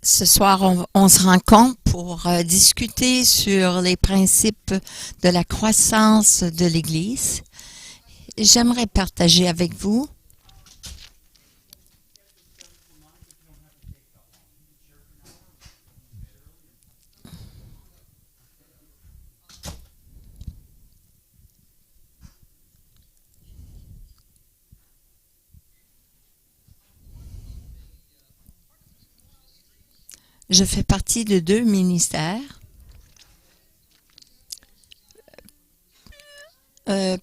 Ce soir, on se rencontre pour discuter sur les principes de la croissance de l'Église. J'aimerais partager avec vous je fais partie de deux ministères.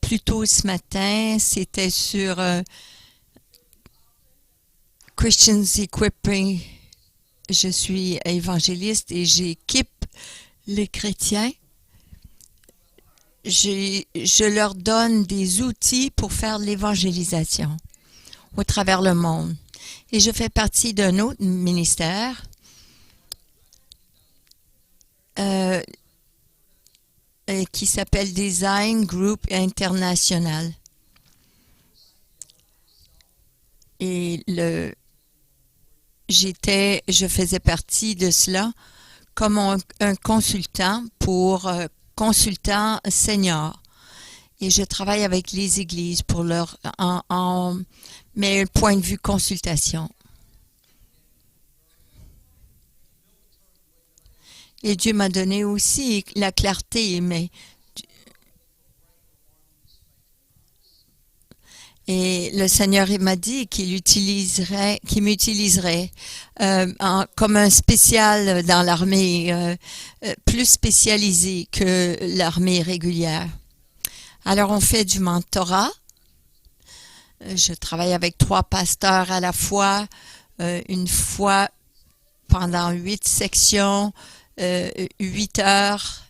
Plus tôt ce matin, c'était sur Christians Equipping. Je suis évangéliste et j'équipe les chrétiens. Je leur donne des outils pour faire l'évangélisation au travers le monde. Et je fais partie d'un autre ministère qui s'appelle Design Group International. Et je faisais partie de cela comme un consultant pour consultant senior. Et je travaille avec les églises pour mais point de vue consultation. Et Dieu m'a donné aussi la clarté, et le Seigneur m'a dit qu'il m'utiliserait comme un spécial dans l'armée, plus spécialisé que l'armée régulière. Alors on fait du mentorat. Je travaille avec 3 pasteurs à la fois, une fois pendant 8 sections, 8 heures.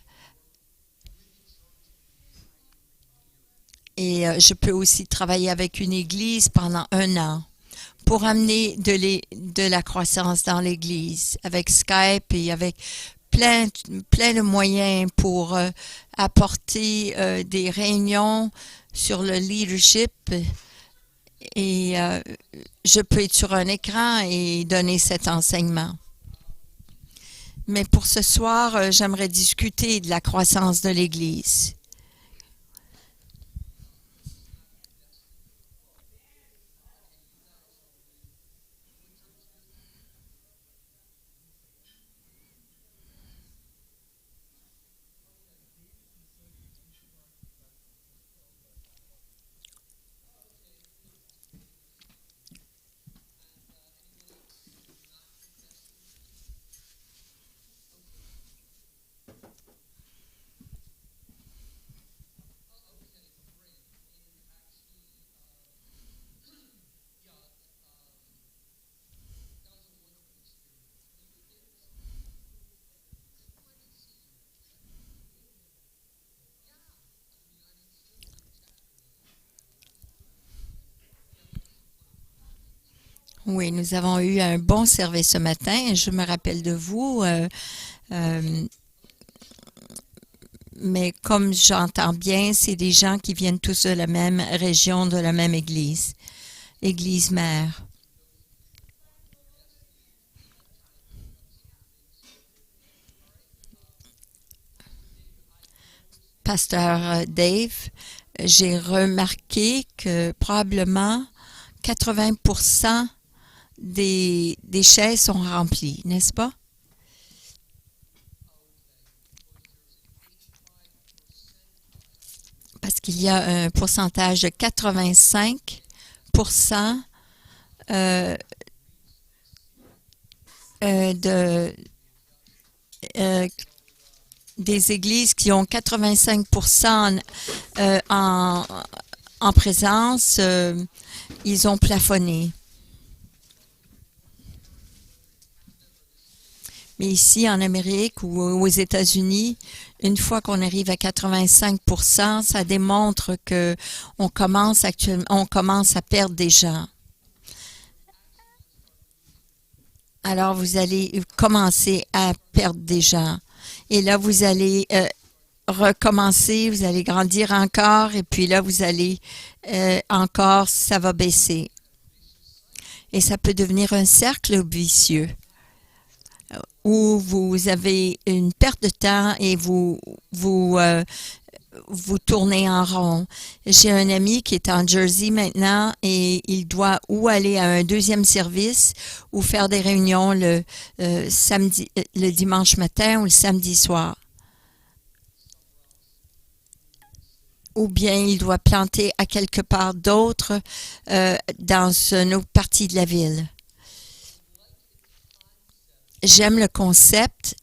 Et je peux aussi travailler avec une église pendant 1 an pour amener de la croissance dans l'église avec Skype et avec plein de moyens pour apporter des réunions sur le leadership. Et je peux être sur un écran et donner cet enseignement. Mais pour ce soir, j'aimerais discuter de la croissance de l'Église. Oui, nous avons eu un bon service ce matin. Je me rappelle de vous. Mais comme j'entends bien, c'est des gens qui viennent tous de la même région, de la même église mère. Pasteur Dave, j'ai remarqué que probablement 80% des chaises sont remplies, n'est-ce pas? Parce qu'il y a un pourcentage de 85% euh, de, euh, des églises qui ont 85% en présence, ils ont plafonné. Mais ici, en Amérique ou aux États-Unis, une fois qu'on arrive à 85%, ça démontre que on commence à perdre des gens. Alors, vous allez commencer à perdre des gens. Et là, vous allez recommencer, vous allez grandir encore, et puis là, vous allez encore, ça va baisser. Et ça peut devenir un cercle vicieux. où vous avez une perte de temps et vous tournez en rond. J'ai un ami qui est en Jersey maintenant et il doit ou aller à un deuxième service ou faire des réunions le dimanche matin ou le samedi soir. Ou bien il doit planter à quelque part d'autre dans une autre partie de la ville. J'aime le concept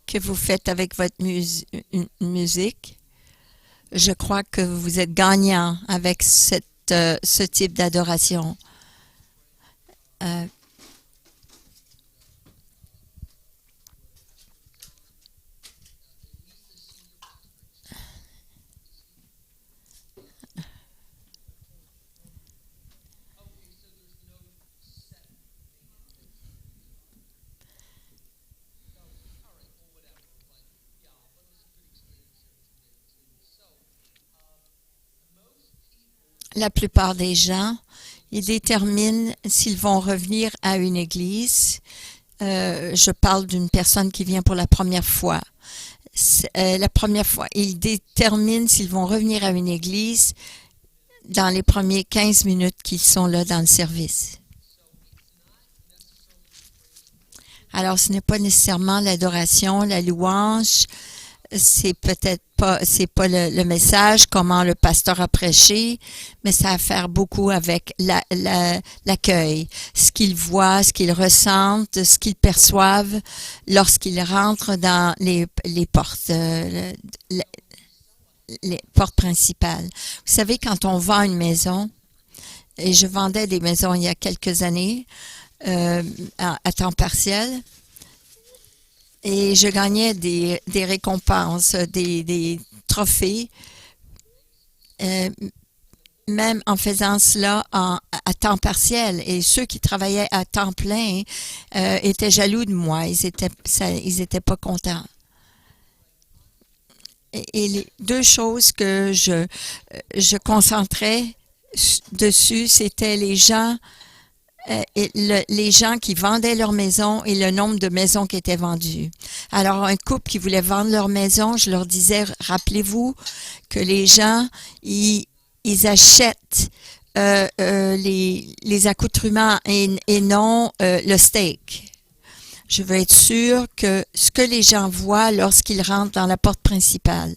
que vous faites avec votre musique. Je crois que vous êtes gagnant avec ce type d'adoration. Euh, la plupart des gens, ils déterminent s'ils vont revenir à une église. Je parle d'une personne qui vient pour la première fois. La première fois, ils déterminent s'ils vont revenir à une église dans les premiers 15 minutes qu'ils sont là dans le service. Alors, ce n'est pas nécessairement l'adoration, la louange, c'est pas le message, comment le pasteur a prêché, mais ça a à faire beaucoup avec l'accueil, ce qu'ils voient, ce qu'ils ressentent, ce qu'ils perçoivent lorsqu'ils rentrent dans les portes, les portes principales. Vous savez, quand on vend une maison, et je vendais des maisons il y a quelques années à temps partiel, et je gagnais des récompenses, des trophées, même en faisant cela à temps partiel. Et ceux qui travaillaient à temps plein étaient jaloux de moi. Ils étaient pas contents. Et les deux choses que je concentrais dessus, c'était les gens qui vendaient leur maison et le nombre de maisons qui étaient vendues. Alors, un couple qui voulait vendre leur maison, je leur disais, rappelez-vous que les gens, ils achètent les accoutrements et non le steak. Je veux être sûre que ce que les gens voient lorsqu'ils rentrent dans la porte principale.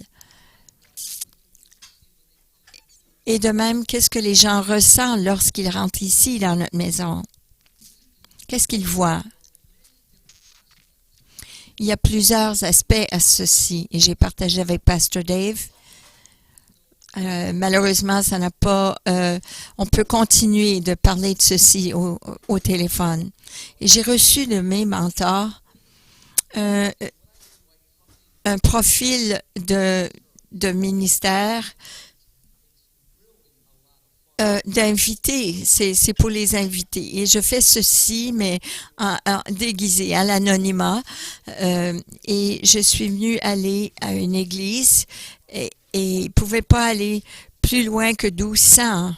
Et de même, qu'est-ce que les gens ressentent lorsqu'ils rentrent ici dans notre maison? Qu'est-ce qu'ils voient? Il y a plusieurs aspects à ceci et j'ai partagé avec Pastor Dave. Malheureusement, ça n'a pas. On peut continuer de parler de ceci au téléphone. Et j'ai reçu de mes mentors un profil de ministère. D'inviter, c'est pour les invités. Et je fais ceci, mais en déguisé, à l'anonymat. Et je suis venue aller à une église et ils ne pouvaient pas aller plus loin que 1200.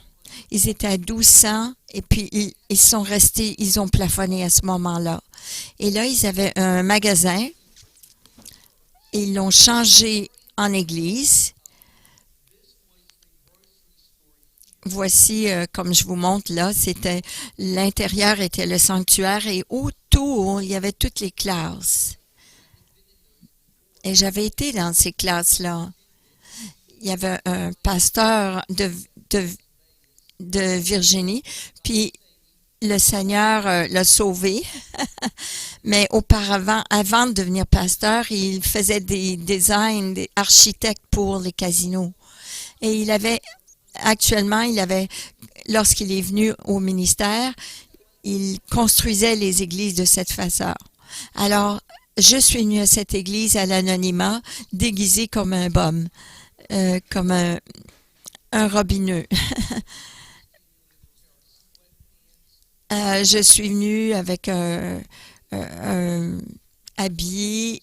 Ils étaient à 1200 et puis ils sont restés, ils ont plafonné à ce moment-là. Et là, ils avaient un magasin et ils l'ont changé en église. Voici, comme je vous montre là, l'intérieur était le sanctuaire et autour, il y avait toutes les classes. Et j'avais été dans ces classes-là. Il y avait un pasteur de Virginie, puis le Seigneur l'a sauvé. Mais auparavant, avant de devenir pasteur, il faisait des designs, des architectes pour les casinos. Et actuellement, lorsqu'il est venu au ministère, il construisait les églises de cette façon. Alors, je suis venue à cette église à l'anonymat, déguisée comme un bum, comme un robineux. Je suis venue avec un habit.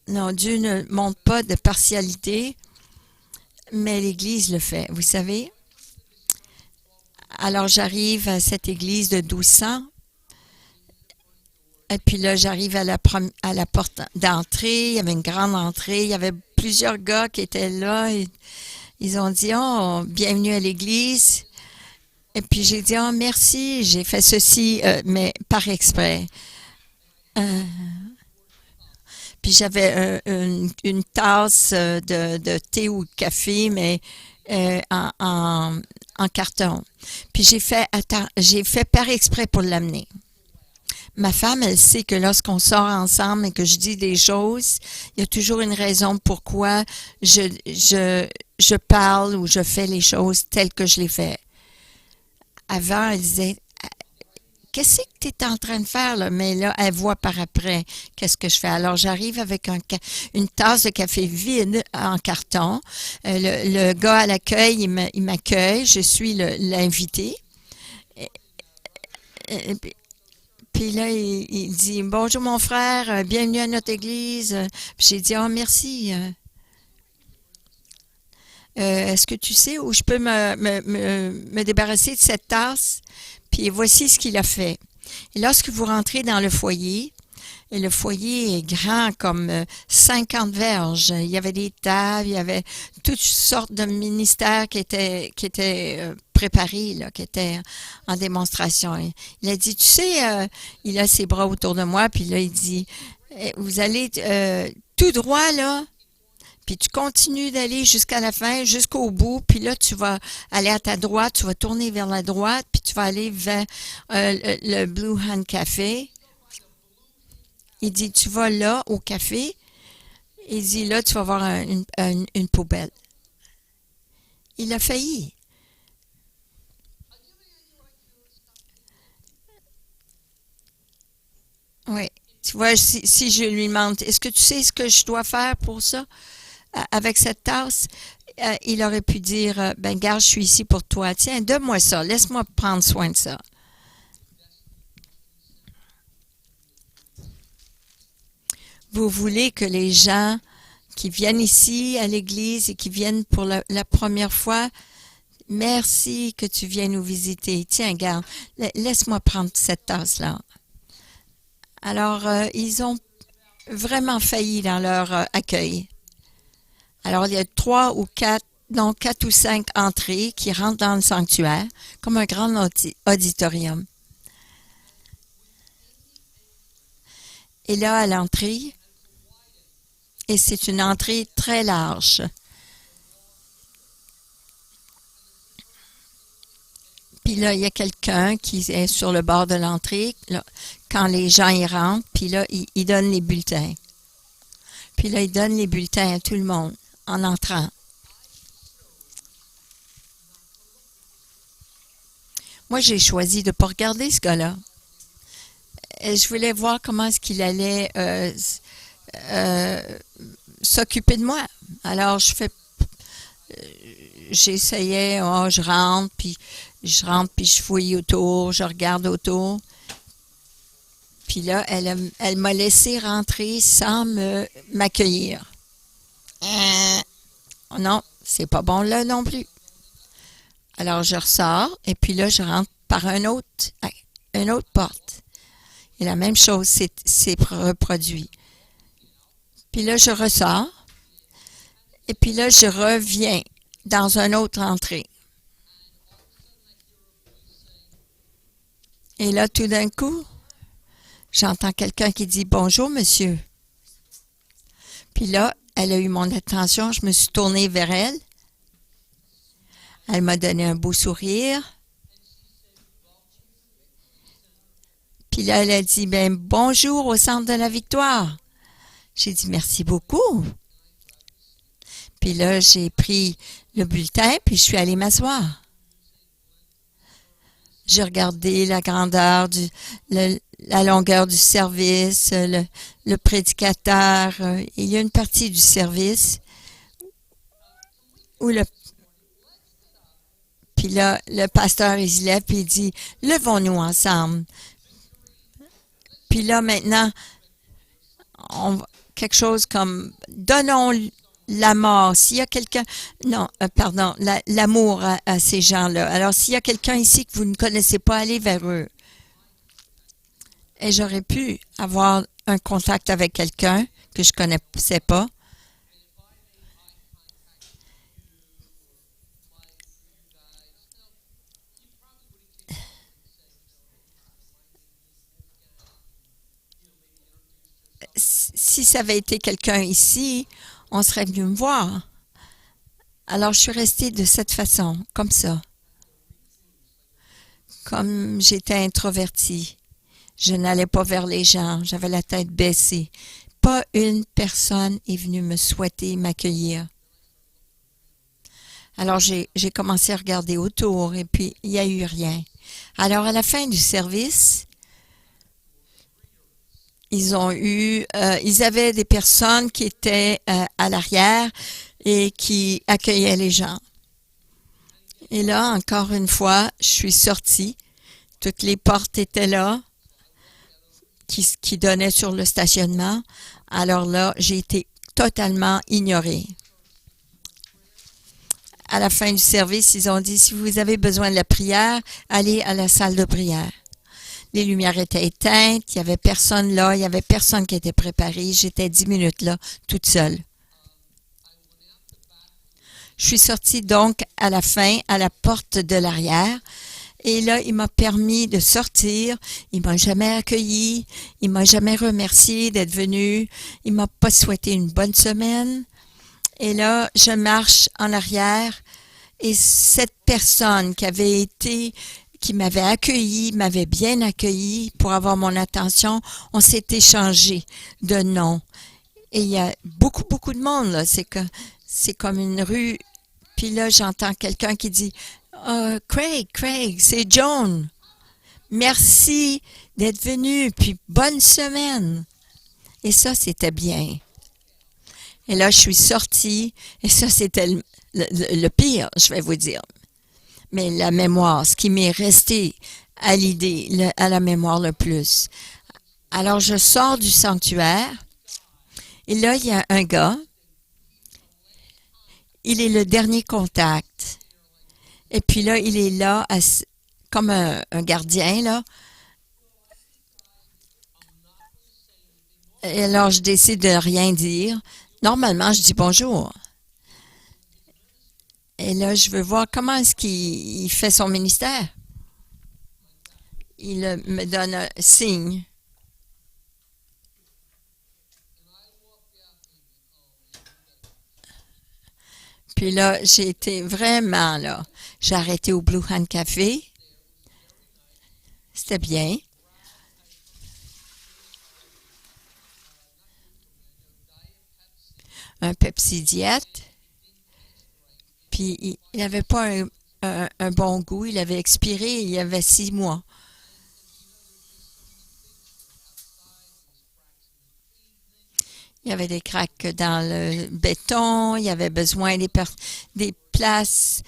Non, Dieu ne montre pas de partialité. Mais l'Église le fait, vous savez. Alors, j'arrive à cette église de 1200. Et puis là, j'arrive à la porte d'entrée. Il y avait une grande entrée. Il y avait plusieurs gars qui étaient là. Et ils ont dit, oh, bienvenue à l'église. Et puis j'ai dit, oh, merci. J'ai fait ceci, mais par exprès. Euh, Puis j'avais une tasse de thé ou de café, mais en carton. Puis j'ai fait par exprès pour l'amener. Ma femme, elle sait que lorsqu'on sort ensemble et que je dis des choses, il y a toujours une raison pourquoi je parle ou je fais les choses telles que je les fais. Avant, elle disait, qu'est-ce que tu es en train de faire là? Mais là, elle voit par après qu'est-ce que je fais. Alors, j'arrive avec une tasse de café vide en carton. Le gars à l'accueil, il m'accueille. Je suis l'invité. Puis là, il dit, bonjour mon frère, bienvenue à notre église. Puis j'ai dit, oh merci. Est-ce que tu sais où je peux me débarrasser de cette tasse? Puis voici ce qu'il a fait. Et lorsque vous rentrez dans le foyer, et le foyer est grand comme 50 verges, il y avait des tables, il y avait toutes sortes de ministères qui étaient préparés, là, qui étaient en démonstration. Il a dit, tu sais, il a ses bras autour de moi, puis là, il dit, vous allez tout droit, là, puis tu continues d'aller jusqu'à la fin, jusqu'au bout, puis là, tu vas aller à ta droite, tu vas tourner vers la droite, puis tu vas aller vers le Blue Hand Café. Il dit, tu vas là, au café. Il dit, là, tu vas voir une poubelle. Il a failli. Oui. Tu vois, si je lui demande, est-ce que tu sais ce que je dois faire pour ça? Avec cette tasse, il aurait pu dire, ben garde, je suis ici pour toi. Tiens, donne-moi ça, laisse-moi prendre soin de ça. Vous voulez que les gens qui viennent ici à l'église et qui viennent pour la première fois, merci que tu viens nous visiter. Tiens, garde, laisse-moi prendre cette tasse-là. Alors, ils ont vraiment failli dans leur accueil. Alors, il y a 4 ou 5 entrées qui rentrent dans le sanctuaire, comme un grand auditorium. Et là, à l'entrée, et c'est une entrée très large. Puis là, il y a quelqu'un qui est sur le bord de l'entrée, quand les gens y rentrent, puis là, il donne les bulletins. Puis là, il donne les bulletins à tout le monde en entrant. Moi, j'ai choisi de ne pas regarder ce gars-là. Et je voulais voir comment est-ce qu'il allait s'occuper de moi. Alors, j'essayais, je rentre, puis je fouille autour, je regarde autour. Puis là, elle m'a laissé rentrer sans m'accueillir. Non, c'est pas bon là non plus. Alors, je ressors, et puis là, je rentre par une autre porte. Et la même chose s'est reproduit. Puis là, je ressors, et puis là, je reviens dans une autre entrée. Et là, tout d'un coup, j'entends quelqu'un qui dit « Bonjour, monsieur ». Puis là, elle a eu mon attention, je me suis tournée vers elle. Elle m'a donné un beau sourire. Puis là, elle a dit, ben, bonjour au centre de la victoire. J'ai dit, merci beaucoup. Puis là, j'ai pris le bulletin, puis je suis allée m'asseoir. J'ai regardé la grandeur, la longueur du service, le prédicateur. Il y a une partie du service où puis là, le pasteur, il se lève et il dit, levons-nous ensemble. Puis là, maintenant, quelque chose comme, la mort. S'il y a quelqu'un, non, pardon, l'amour à ces gens-là. Alors, s'il y a quelqu'un ici que vous ne connaissez pas, allez vers eux. Et j'aurais pu avoir un contact avec quelqu'un que je connaissais pas. Si ça avait été quelqu'un ici, on serait venu me voir. Alors, je suis restée de cette façon, comme ça. Comme j'étais introvertie. Je n'allais pas vers les gens. J'avais la tête baissée. Pas une personne est venue me souhaiter m'accueillir. Alors, j'ai commencé à regarder autour et puis il n'y a eu rien. Alors, à la fin du service, ils avaient des personnes qui étaient à l'arrière et qui accueillaient les gens. Et là, encore une fois, je suis sortie. Toutes les portes étaient là, qui donnaient sur le stationnement. Alors là, j'ai été totalement ignorée. À la fin du service, ils ont dit, si vous avez besoin de la prière, allez à la salle de prière. Les lumières étaient éteintes, il n'y avait personne là, il n'y avait personne qui était préparé. J'étais 10 minutes là, toute seule. Je suis sortie donc à la fin, à la porte de l'arrière. Et là, il m'a permis de sortir. Il m'a jamais accueilli. Il m'a jamais remercié d'être venu. Il m'a pas souhaité une bonne semaine. Et là, je marche en arrière. Et cette personne qui m'avait accueilli, m'avait bien accueilli pour avoir mon attention, on s'est échangé de noms. Et il y a beaucoup, beaucoup de monde, là. C'est comme une rue. Puis là, j'entends quelqu'un qui dit, Craig, c'est John. Merci d'être venu, puis bonne semaine. Et ça, c'était bien. Et là, je suis sortie, et ça, c'était le pire, je vais vous dire. Mais la mémoire, ce qui m'est resté à l'idée, à la mémoire le plus. Alors, je sors du sanctuaire, et là, il y a un gars. Il est le dernier contact. Et puis là, il est là comme un gardien, là. Et alors, je décide de rien dire. Normalement, je dis bonjour. Et là, je veux voir comment est-ce qu'il fait son ministère. Il me donne un signe. Puis là, j'ai été vraiment là. J'ai arrêté au Blue Hand Café. C'était bien. Un Pepsi Diète. Puis il n'avait pas un bon goût. Il avait expiré il y avait 6 mois. Il y avait des craques dans le béton. Il y avait besoin des places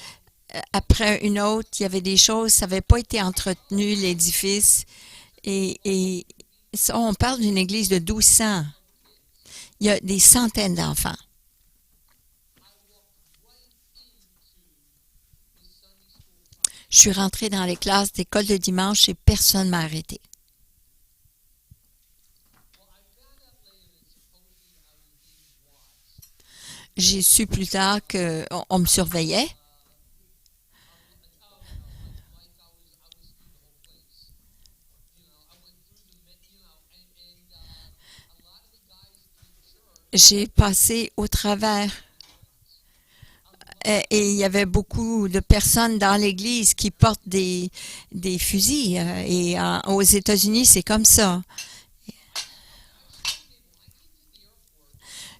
après une autre. Il y avait des choses. Ça n'avait pas été entretenu, l'édifice. Et ça, on parle d'une église de 1200. Il y a des centaines d'enfants. Je suis rentrée dans les classes d'école de dimanche et personne ne m'a arrêté. J'ai su plus tard qu'on me surveillait. J'ai passé au travers. Et il y avait beaucoup de personnes dans l'église qui portent des fusils. Et aux États-Unis, c'est comme ça.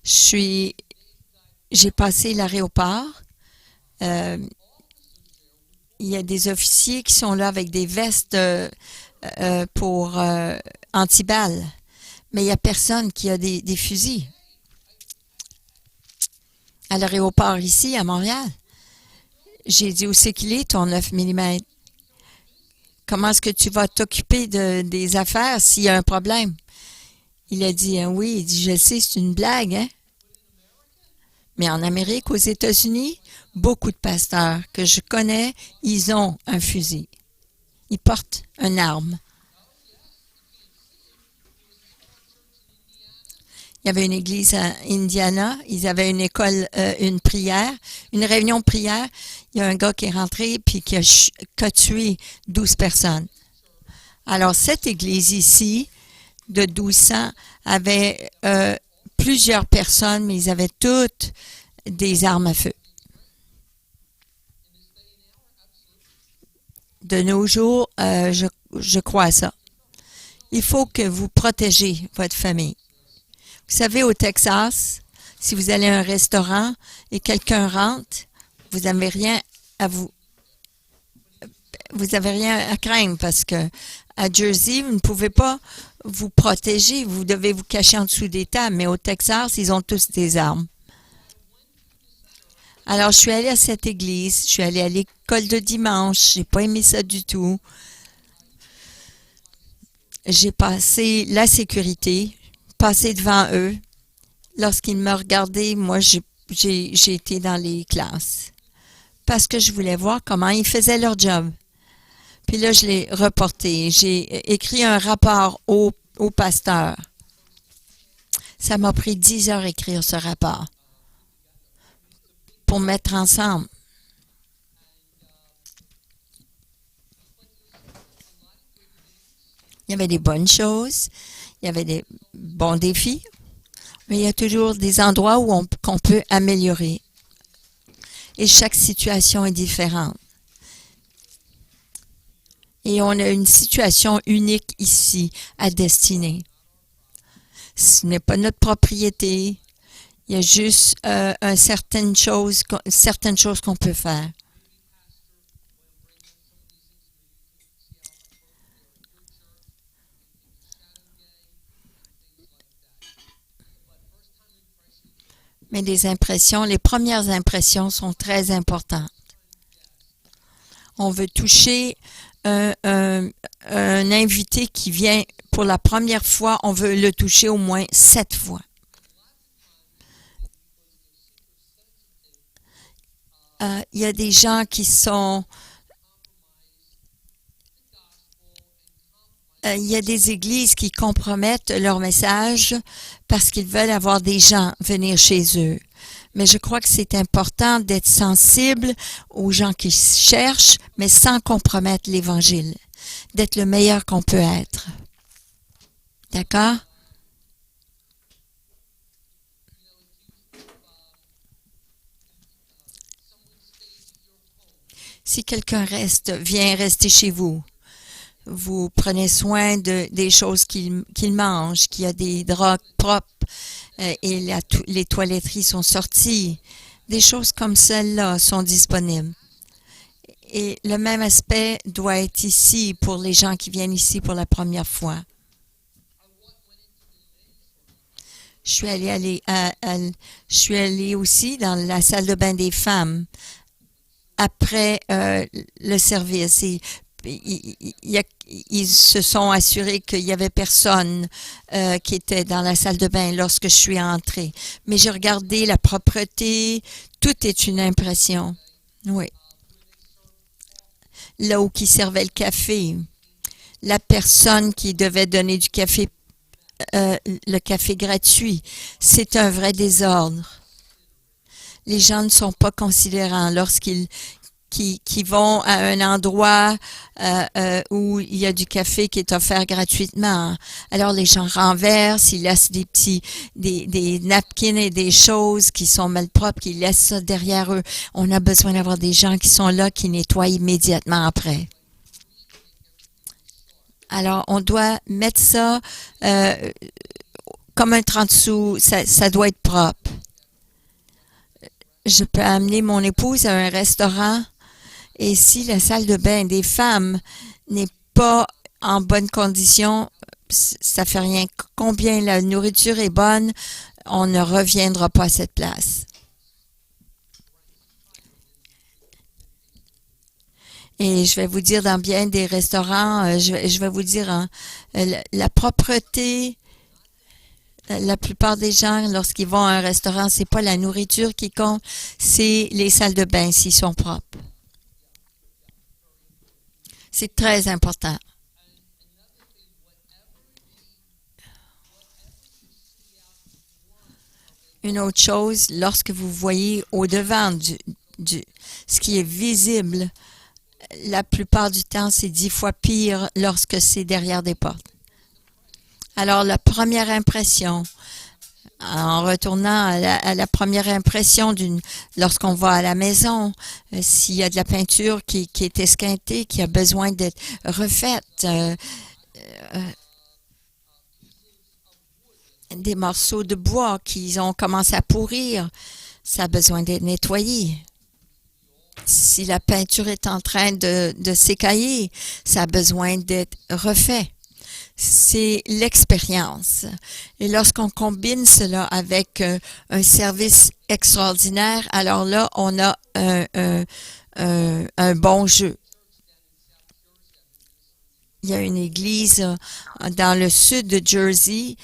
J'ai passé l'aéroport. Euh, il y a des officiers qui sont là avec des vestes pour anti-balles. Mais il n'y a personne qui a des fusils. À l'aéroport ici, à Montréal. J'ai dit, où c'est qu'il est, ton 9 mm? Comment est-ce que tu vas t'occuper des affaires s'il y a un problème? Il a dit, oui, il dit, je le sais, c'est une blague, hein? Mais en Amérique, aux États-Unis, beaucoup de pasteurs que je connais, ils ont un fusil. Ils portent une arme. Il y avait une église à Indiana. Ils avaient une école, une prière, une réunion de prière. Il y a un gars qui est rentré puis qui a tué 12 personnes. Alors, cette église ici, de 1200, avait plusieurs personnes, mais ils avaient toutes des armes à feu. De nos jours, je crois à ça. Il faut que vous protégez votre famille. Vous savez, au Texas, si vous allez à un restaurant et quelqu'un rentre, vous n'avez rien à vous avez rien à craindre parce que à Jersey, vous ne pouvez pas vous protéger, vous devez vous cacher en dessous des tables, mais au Texas, ils ont tous des armes. Alors, je suis allée à cette église, je suis allée à l'école de dimanche, j'ai pas aimé ça du tout. J'ai passé la sécurité, passé devant eux. Lorsqu'ils me regardaient, moi, j'ai été dans les classes parce que je voulais voir comment ils faisaient leur job. Puis là, je l'ai reporté. J'ai écrit un rapport au pasteur. Ça m'a pris 10 heures écrire ce rapport pour mettre ensemble. Il y avait des bonnes choses, il y avait des bons défis, mais il y a toujours des endroits où qu'on peut améliorer. Et chaque situation est différente. Et on a une situation unique ici à Destinée. Ce n'est pas notre propriété. Il y a juste certaines choses qu'on peut faire. Mais les premières impressions sont très importantes. On veut toucher un invité qui vient pour la première fois, on veut le toucher au moins 7 fois. Il y a des gens qui sont... il y a des églises qui compromettent leur message parce qu'ils veulent avoir des gens venir chez eux. Mais je crois que c'est important d'être sensible aux gens qui cherchent, mais sans compromettre l'Évangile. D'être le meilleur qu'on peut être. D'accord? Si quelqu'un vient rester chez vous, vous prenez soin des choses qu'il mange, qu'il y a des draps propres et les toiletteries sont sorties. Des choses comme celles-là sont disponibles. Et le même aspect doit être ici pour les gens qui viennent ici pour la première fois. Je suis allée aussi dans la salle de bain des femmes après le service. Ils se sont assurés qu'il y avait personne qui était dans la salle de bain lorsque je suis entrée. Mais j'ai regardé la propreté, tout est une impression. Oui. Là où qui servait le café, la personne qui devait donner du café, le café gratuit, c'est un vrai désordre. Les gens ne sont pas considérants lorsqu'ils qui vont à un endroit où il y a du café qui est offert gratuitement. Alors les gens renversent, ils laissent des napkins et des choses qui sont malpropres, qui laissent ça derrière eux. On a besoin d'avoir des gens qui sont là, qui nettoient immédiatement après. Alors on doit mettre ça comme un 30 sous, ça doit être propre. Je peux amener mon épouse à un restaurant et si la salle de bain des femmes n'est pas en bonne condition, ça fait rien. Combien la nourriture est bonne, on ne reviendra pas à cette place. Et je vais vous dire, dans bien des restaurants, je vais vous dire, hein, la propreté La plupart des gens, lorsqu'ils vont à un restaurant, c'est pas la nourriture qui compte, c'est les salles de bain s'ils sont propres. C'est très important. Une autre chose, lorsque vous voyez au-devant ce qui est visible, la plupart du temps, c'est 10 fois pire lorsque c'est derrière des portes. Alors, la première impression, en retournant à la première impression lorsqu'on va à la maison, s'il y a de la peinture qui est esquintée, qui a besoin d'être refaite, des morceaux de bois qui ont commencé à pourrir, ça a besoin d'être nettoyé. Si la peinture est en train de s'écailler, ça a besoin d'être refait. C'est l'expérience. Et lorsqu'on combine cela avec un service extraordinaire, alors là, on a un bon jeu. Il y a une église dans le sud de Jersey.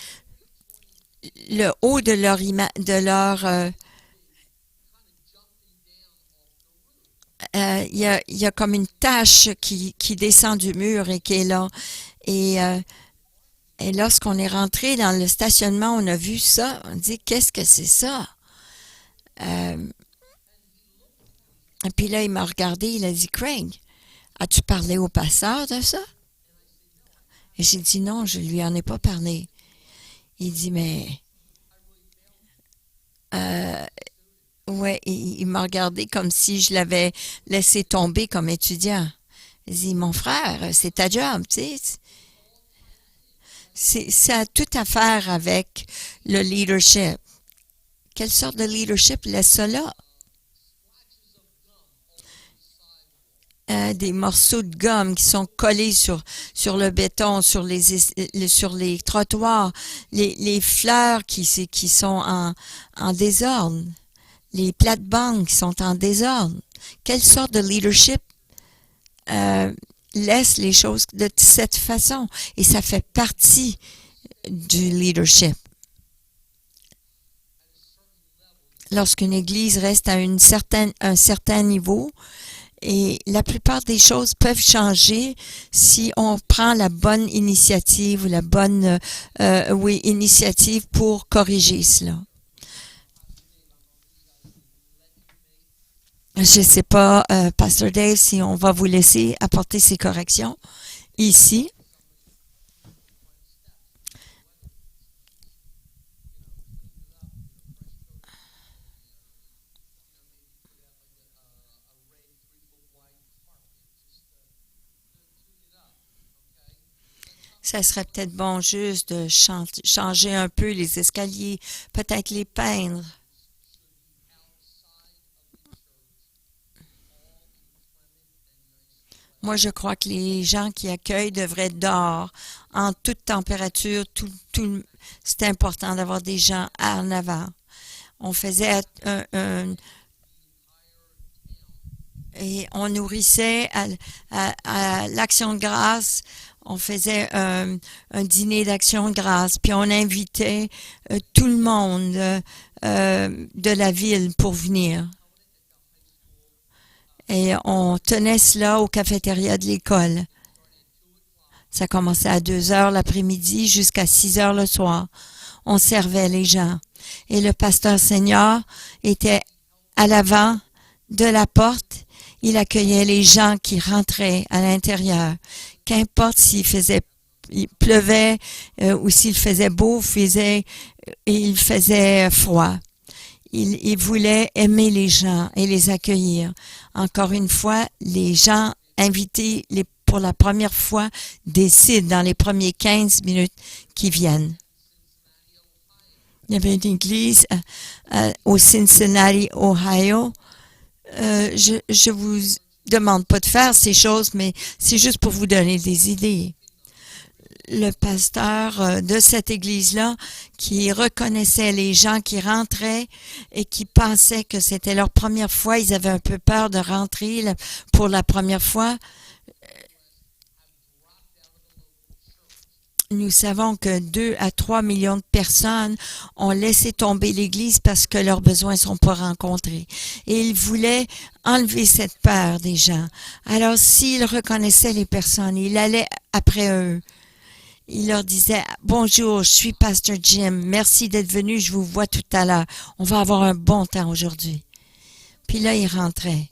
Le haut de il y a comme une tache qui descend du mur et qui est là. Et lorsqu'on est rentré dans le stationnement, on a vu ça. On dit, qu'est-ce que c'est ça? Et puis là, il m'a regardé, il a dit, Craig, as-tu parlé au pasteur de ça? Et j'ai dit, non, je lui en ai pas parlé. Il dit, mais... ouais, il m'a regardé comme si je l'avais laissé tomber comme étudiant. Il dit, mon frère, c'est ta job, tu sais. Ça a tout à faire avec le leadership. Quelle sorte de leadership laisse ça là? Des morceaux de gomme qui sont collés sur le béton, sur les trottoirs, les fleurs qui sont en désordre, les plates-bandes qui sont en désordre. Quelle sorte de leadership laisse les choses de cette façon? Et ça fait partie du leadership. Lorsqu'une église reste à un certain niveau, et la plupart des choses peuvent changer si on prend la bonne initiative ou la bonne initiative pour corriger cela. Je ne sais pas, Pasteur Dave, si on va vous laisser apporter ces corrections ici. Ça serait peut-être bon juste de changer un peu les escaliers, peut-être les peindre. Moi, je crois que les gens qui accueillent devraient être dehors, en toute température. C'est important d'avoir des gens en avant. On faisait et on nourrissait à l'Action de grâce. On faisait un dîner d'Action de grâce, puis on invitait tout le monde de la ville pour venir. Et on tenait cela au cafétéria de l'école. Ça commençait à 2 heures l'après-midi jusqu'à 6 heures le soir. On servait les gens. Et le pasteur senior était à l'avant de la porte. Il accueillait les gens qui rentraient à l'intérieur. Qu'importe il pleuvait ou s'il faisait beau, il faisait froid. Il voulait aimer les gens et les accueillir. Encore une fois, les gens invités pour la première fois décident dans les premiers 15 minutes qui viennent. Il y avait une église au Cincinnati, Ohio. Je vous demande pas de faire ces choses, mais c'est juste pour vous donner des idées. Le pasteur de cette église-là qui reconnaissait les gens qui rentraient et qui pensaient que c'était leur première fois. Ils avaient un peu peur de rentrer pour la première fois. Nous savons que 2 à 3 3 millions de personnes ont laissé tomber l'Église parce que leurs besoins ne sont pas rencontrés. Et il voulait enlever cette peur des gens. Alors, s'il reconnaissait les personnes, il allait après eux. Il leur disait, bonjour, je suis Pasteur Jim. Merci d'être venu. Je vous vois tout à l'heure. On va avoir un bon temps aujourd'hui. Puis là, il rentrait.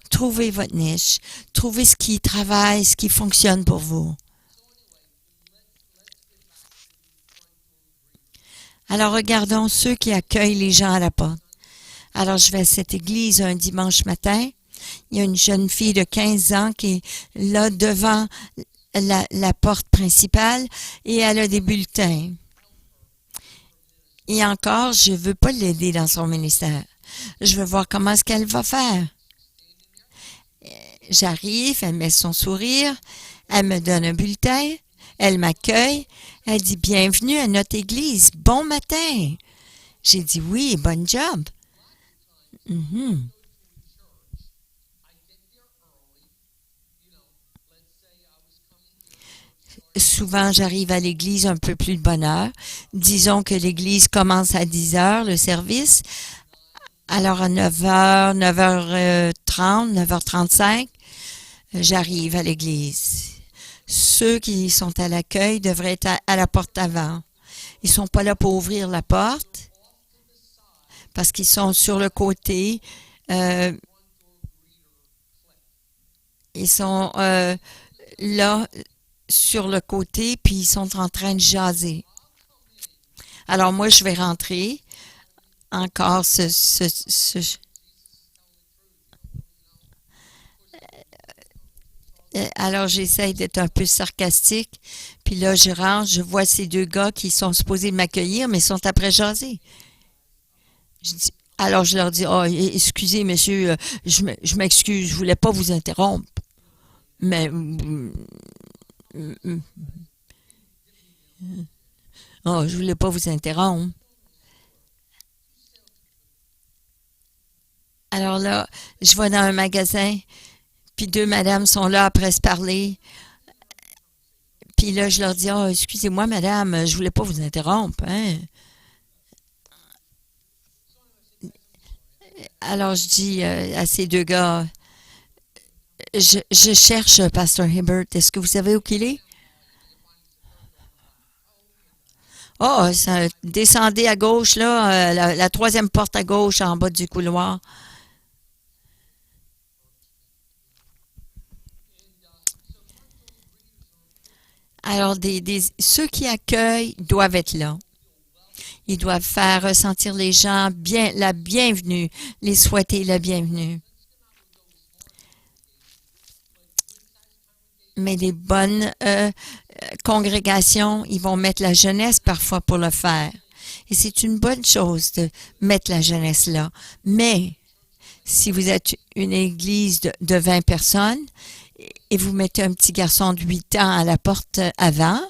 Trouvez votre niche. Trouvez ce qui travaille, ce qui fonctionne pour vous. Alors, regardons ceux qui accueillent les gens à la porte. Alors, je vais à cette église un dimanche matin. Il y a une jeune fille de 15 ans qui est là devant la porte principale et elle a des bulletins. Et encore, je ne veux pas l'aider dans son ministère. Je veux voir comment est-ce qu'elle va faire. J'arrive, elle met son sourire, elle me donne un bulletin, elle m'accueille, elle dit « Bienvenue à notre église, bon matin ». J'ai dit « Oui, bon job ». Souvent, j'arrive à l'église un peu plus de bonne heure. Disons que l'église commence à 10 heures, le service. Alors, à 9h, 9h30, 9h35, j'arrive à l'église. Ceux qui sont à l'accueil devraient être à la porte avant. Ils ne sont pas là pour ouvrir la porte parce qu'ils sont sur le côté. Ils sont là sur le côté, puis ils sont en train de jaser. Alors moi, je vais rentrer. Encore Alors j'essaye d'être un peu sarcastique. Puis là, je rentre, je vois ces deux gars qui sont supposés m'accueillir, mais sont après jaser. Alors je leur dis, oh, excusez, monsieur, je m'excuse, je voulais pas vous interrompre. Mais oh, je voulais pas vous interrompre. Alors là, je vais dans un magasin, puis deux madames sont là après se parler. Puis là, je leur dis, oh, excusez-moi, madame, je voulais pas vous interrompre, hein. Alors je dis à ces deux gars, je cherche Pasteur Hibbert. Est-ce que vous savez où qu'il est? Oh, ça, descendez à gauche, là, la troisième porte à gauche, en bas du couloir. Alors, ceux qui accueillent doivent être là. Ils doivent faire ressentir les gens bien, la bienvenue, les souhaiter la bienvenue. Mais les bonnes congrégations, ils vont mettre la jeunesse parfois pour le faire. Et c'est une bonne chose de mettre la jeunesse là. Mais si vous êtes une église de 20 personnes et vous mettez un petit garçon de 8 ans à la porte avant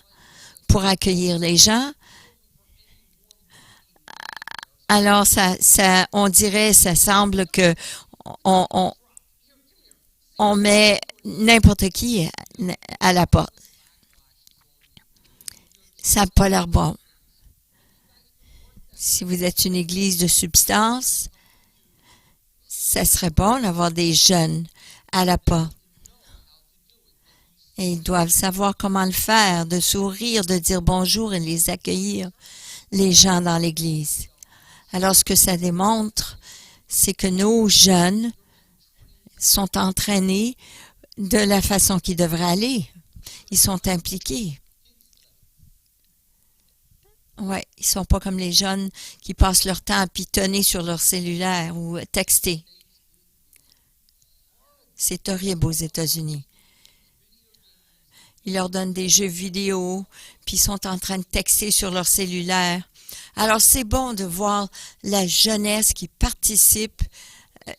pour accueillir les gens, alors on dirait, ça semble que on met n'importe qui à la porte. Ça n'a pas l'air bon. Si vous êtes une église de substance, ça serait bon d'avoir des jeunes à la porte. Et ils doivent savoir comment le faire, de sourire, de dire bonjour et les accueillir, les gens dans l'église. Alors, ce que ça démontre, c'est que nos jeunes sont entraînés de la façon qu'ils devraient aller. Ils sont impliqués. Ouais, ils sont pas comme les jeunes qui passent leur temps à pitonner sur leur cellulaire ou texter. C'est horrible aux États-Unis. Ils leur donnent des jeux vidéo, puis ils sont en train de texter sur leur cellulaire. Alors, c'est bon de voir la jeunesse qui participe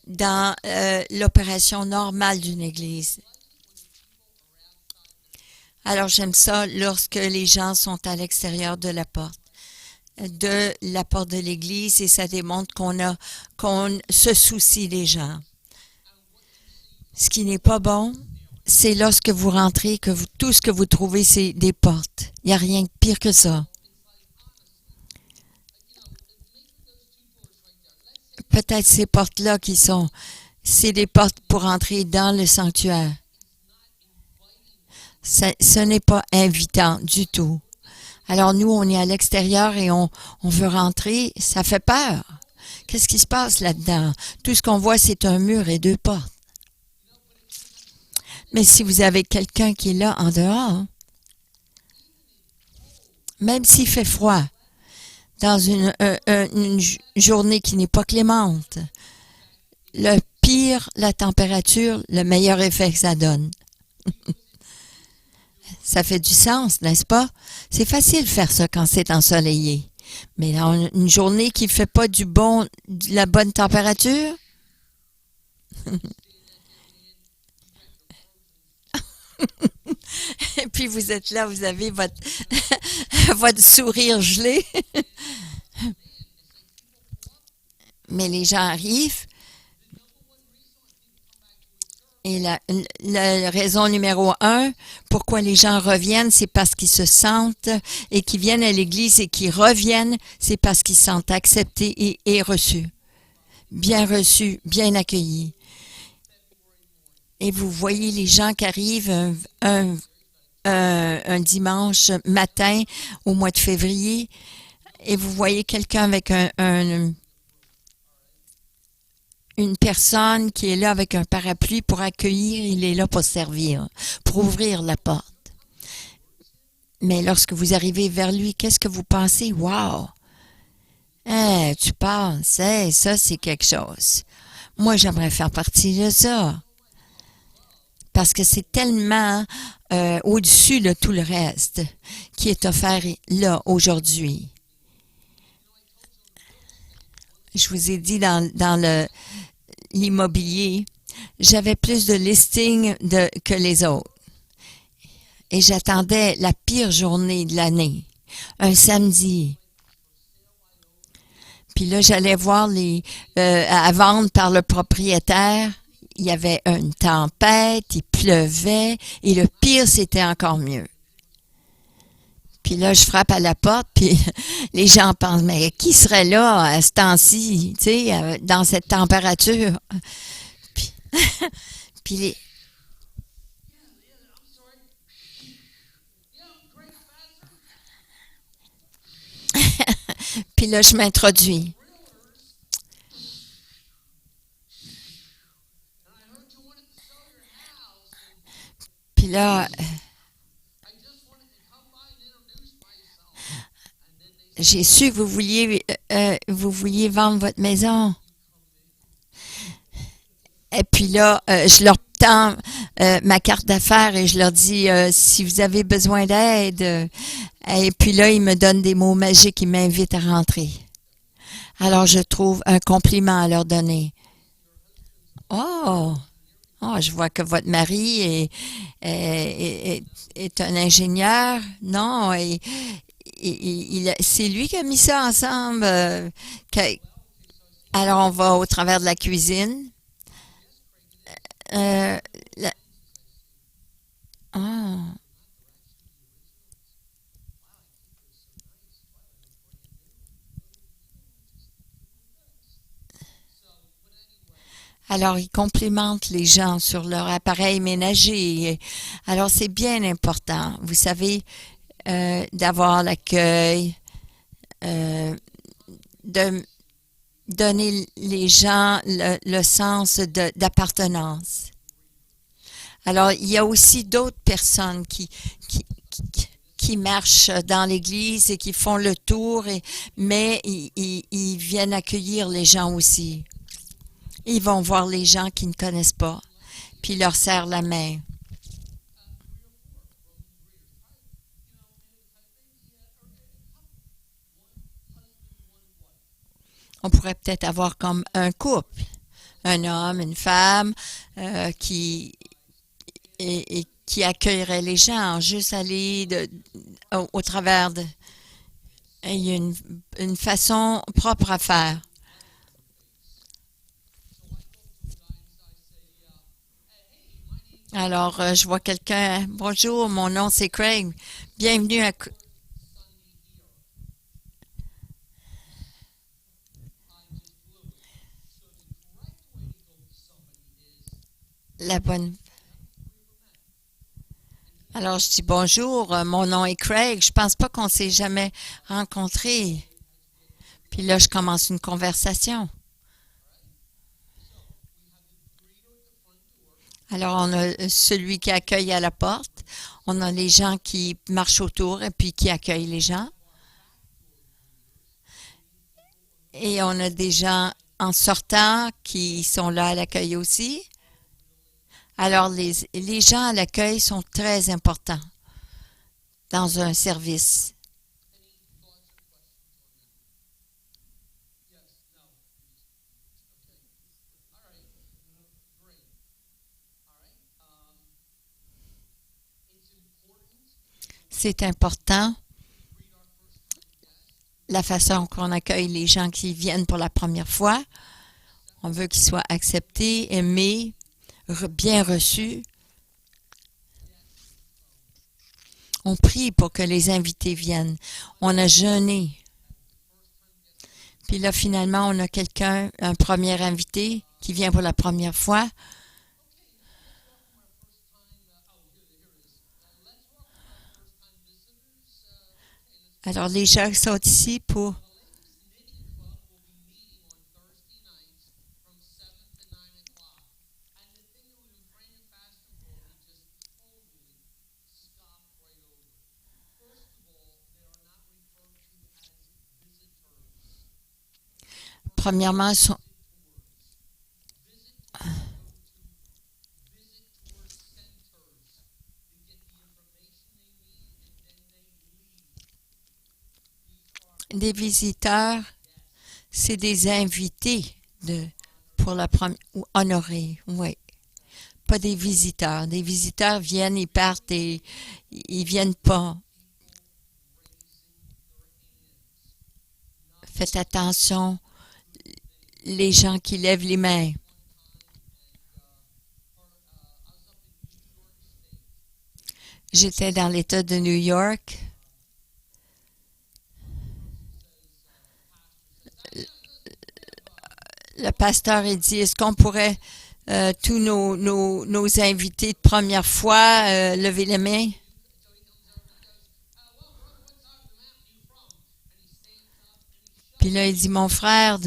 dans l'opération normale d'une église. Alors, j'aime ça lorsque les gens sont à l'extérieur de la porte de l'église, et ça démontre qu'on se soucie des gens. Ce qui n'est pas bon, c'est lorsque vous rentrez que tout ce que vous trouvez, c'est des portes. Il n'y a rien de pire que ça. Peut-être ces portes-là c'est des portes pour entrer dans le sanctuaire. Ce n'est pas invitant du tout. Alors nous, on est à l'extérieur et on veut rentrer, ça fait peur. Qu'est-ce qui se passe là-dedans? Tout ce qu'on voit, c'est un mur et deux portes. Mais si vous avez quelqu'un qui est là en dehors, même s'il fait froid, dans une journée qui n'est pas clémente, le pire la température, le meilleur effet que ça donne. Ça fait du sens, n'est-ce pas? C'est facile de faire ça quand c'est ensoleillé. Mais dans une journée qui ne fait pas de la bonne température, et puis vous êtes là, vous avez votre sourire gelé. Mais les gens arrivent et la raison numéro un, pourquoi les gens reviennent, c'est parce qu'ils se sentent et qu'ils viennent à l'église et qu'ils reviennent, c'est parce qu'ils se sentent acceptés et reçus. Bien reçus, bien accueillis. Et vous voyez les gens qui arrivent un dimanche matin au mois de février et vous voyez quelqu'un avec une personne qui est là avec un parapluie pour accueillir, il est là pour servir, pour ouvrir la porte. Mais lorsque vous arrivez vers lui, qu'est-ce que vous pensez? Wow! Hein, tu penses, hey, ça c'est quelque chose. Moi, j'aimerais faire partie de ça. Parce que c'est tellement au-dessus de tout le reste qui est offert là aujourd'hui. Je vous ai dit dans l'immobilier, j'avais plus de listings que les autres. Et j'attendais la pire journée de l'année, un samedi. Puis là, j'allais voir à vendre par le propriétaire. Il y avait une tempête, il pleuvait, et le pire, c'était encore mieux. Puis là, je frappe à la porte, puis les gens pensent, mais qui serait là à ce temps-ci, tu sais, dans cette température? Puis, puis puis là, je m'introduis. Puis là, j'ai su que vous vouliez vendre votre maison. Et puis là, je leur tends ma carte d'affaires et je leur dis si vous avez besoin d'aide. Et puis là, ils me donnent des mots magiques, ils m'invitent à rentrer. Alors, je trouve un compliment à leur donner. Oh, oh, je vois que votre mari est un ingénieur. Non, c'est lui qui a mis ça ensemble. Alors, on va au travers de la cuisine. Euh, la- ah. Alors, ils complimentent les gens sur leur appareil ménager. Alors, c'est bien important, vous savez, d'avoir l'accueil, euh, de donner les gens le sens d'appartenance. Alors, il y a aussi d'autres personnes qui marchent dans l'église et qui font le tour, mais ils viennent accueillir les gens aussi. Ils vont voir les gens qui ne connaissent pas, puis ils leur serrent la main. On pourrait peut-être avoir comme un couple, un homme, une femme, qui qui accueillerait les gens, juste aller au travers de. Il y a une façon propre à faire. Alors, je vois quelqu'un. Bonjour, mon nom c'est Craig. Bienvenue à la bonne. Alors, je dis bonjour, mon nom est Craig. Je pense pas qu'on s'est jamais rencontrés. Puis là, je commence une conversation. Alors, on a celui qui accueille à la porte. On a les gens qui marchent autour et puis qui accueillent les gens. Et on a des gens en sortant qui sont là à l'accueil aussi. Alors, les gens à l'accueil sont très importants dans un service. C'est important la façon qu'on accueille les gens qui viennent pour la première fois. On veut qu'ils soient acceptés, aimés, bien reçus. On prie pour que les invités viennent. On a jeûné. Puis là, finalement, on a quelqu'un, un premier invité qui vient pour la première fois. Alors, les gens qui sont ici pour... Premièrement, sont... des visiteurs, c'est des invités de, pour la première... ou honorés, oui. Pas des visiteurs. Des visiteurs viennent, ils partent et ils viennent pas. Faites attention, les gens qui lèvent les mains. J'étais dans l'État de New York. Le pasteur a dit, est-ce qu'on pourrait, tous nos invités de première fois, lever les mains? Puis là, il dit, mon frère,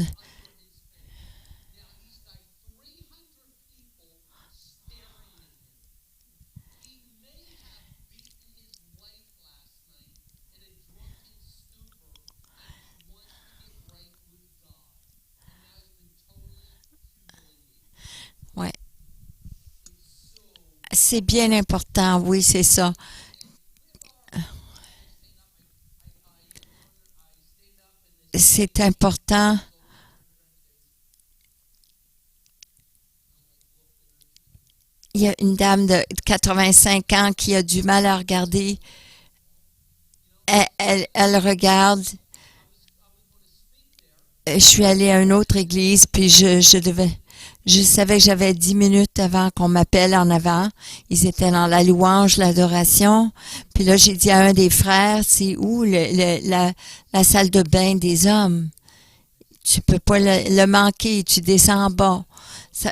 ouais, c'est bien important, oui, c'est ça. C'est important. Il y a une dame de 85 ans qui a du mal à regarder. Elle regarde. Je suis allée à une autre église, puis je savais que j'avais 10 minutes avant qu'on m'appelle en avant. Ils étaient dans la louange, l'adoration. Puis là, j'ai dit à un des frères, c'est où la salle de bain des hommes? Tu peux pas le manquer, tu descends en bas.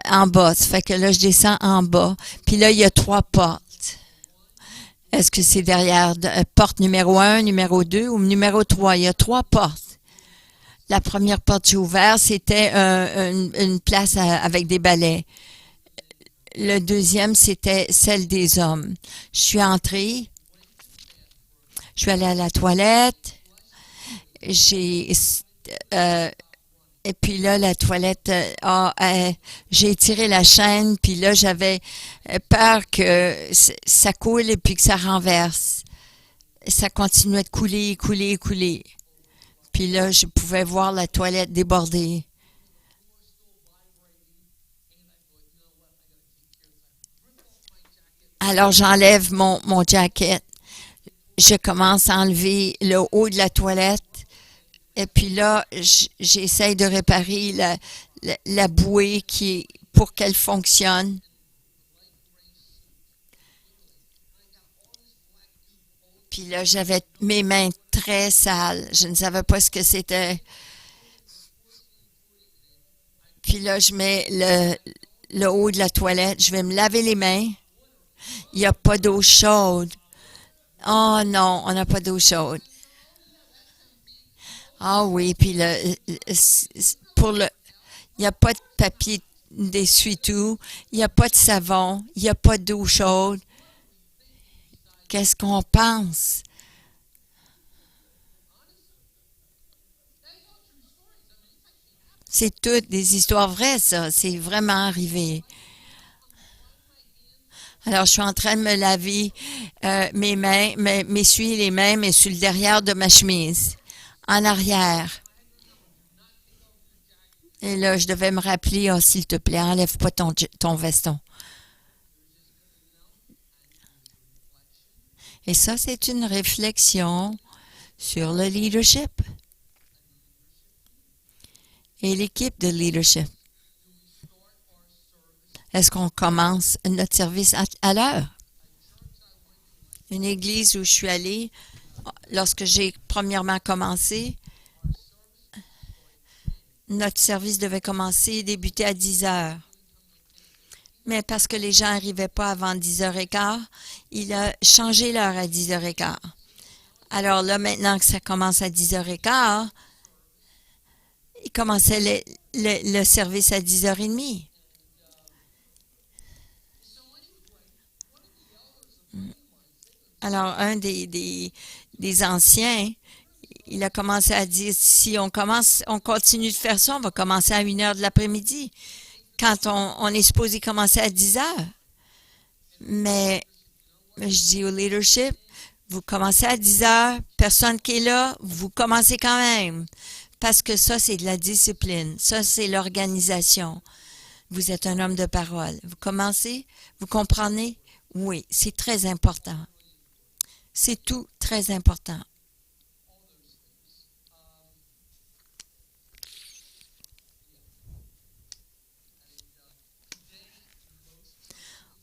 En bas. Ça fait que là, je descends en bas. Puis là, il y a 3 portes. Est-ce que c'est derrière porte numéro 1, numéro 2 ou numéro 3? Il y a 3 portes. La première porte que j'ai ouverte, c'était une place avec des balais. Le deuxième, c'était celle des hommes. Je suis entrée, je suis allée à la toilette, j'ai euh, et puis là, la toilette, j'ai tiré la chaîne, puis là, j'avais peur que ça coule et puis que ça renverse. Ça continuait de couler, couler, couler. Puis là, je pouvais voir la toilette déborder. Alors, j'enlève mon jacket. Je commence à enlever le haut de la toilette. Et puis là, j'essaye de réparer la bouée pour qu'elle fonctionne. Puis là, j'avais mes mains très sales. Je ne savais pas ce que c'était. Puis là, je mets le haut de la toilette. Je vais me laver les mains. Il n'y a pas d'eau chaude. Oh non, on n'a pas d'eau chaude. Ah oui, puis pour le, il n'y a pas de papier d'essuie-tout. Il n'y a pas de savon. Il n'y a pas d'eau chaude. Qu'est-ce qu'on pense? C'est toutes des histoires vraies, ça. C'est vraiment arrivé. Alors, je suis en train de me laver mes mains, m'essuyer les mains, mais sur le derrière de ma chemise, en arrière. Et là, je devais me rappeler, oh, s'il te plaît, enlève pas ton veston. Et ça, c'est une réflexion sur le leadership et l'équipe de leadership. Est-ce qu'on commence notre service à l'heure? Une église où je suis allée, lorsque j'ai premièrement commencé, notre service devait débuter à 10 heures. Mais parce que les gens n'arrivaient pas avant 10h15, il a changé l'heure à 10h15. Alors là, maintenant que ça commence à 10h15, il commençait le service à 10h30. Alors, un des anciens, il a commencé à dire, si on continue de faire ça, on va commencer à 1h de l'après-midi, quand on est supposé commencer à 10h. Mais je dis au leadership, vous commencez à 10h, personne qui est là, vous commencez quand même. Parce que ça, c'est de la discipline. Ça, c'est l'organisation. Vous êtes un homme de parole. Vous commencez, vous comprenez? Oui, c'est très important. C'est tout très important.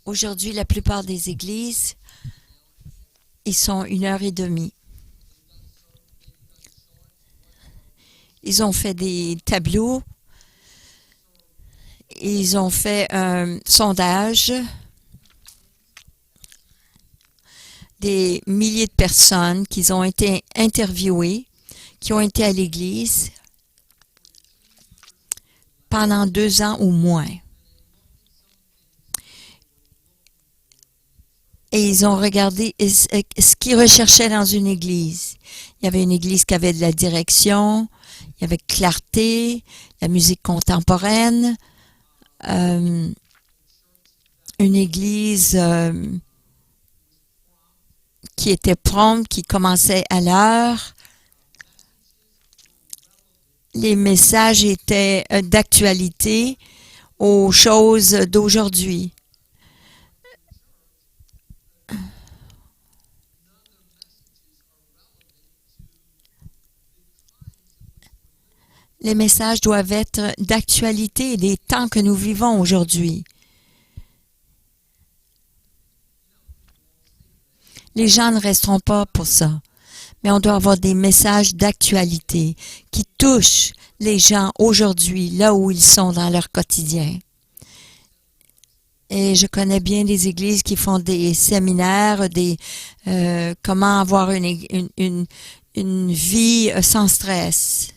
Aujourd'hui, la plupart des églises, ils sont 1h30. Ils ont fait des tableaux. Ils ont fait un sondage. Des milliers de personnes qui ont été interviewées, qui ont été à l'église pendant 2 ans ou moins. Et ils ont regardé ce qu'ils recherchaient dans une église. Il y avait une église qui avait de la direction, il y avait clarté, la musique contemporaine, une église qui était prompte, qui commençait à l'heure. Les messages étaient d'actualité aux choses d'aujourd'hui. Les messages doivent être d'actualité des temps que nous vivons aujourd'hui. Les gens ne resteront pas pour ça, mais on doit avoir des messages d'actualité qui touchent les gens aujourd'hui, là où ils sont dans leur quotidien. Et je connais bien des églises qui font des séminaires, comment avoir une vie sans stress.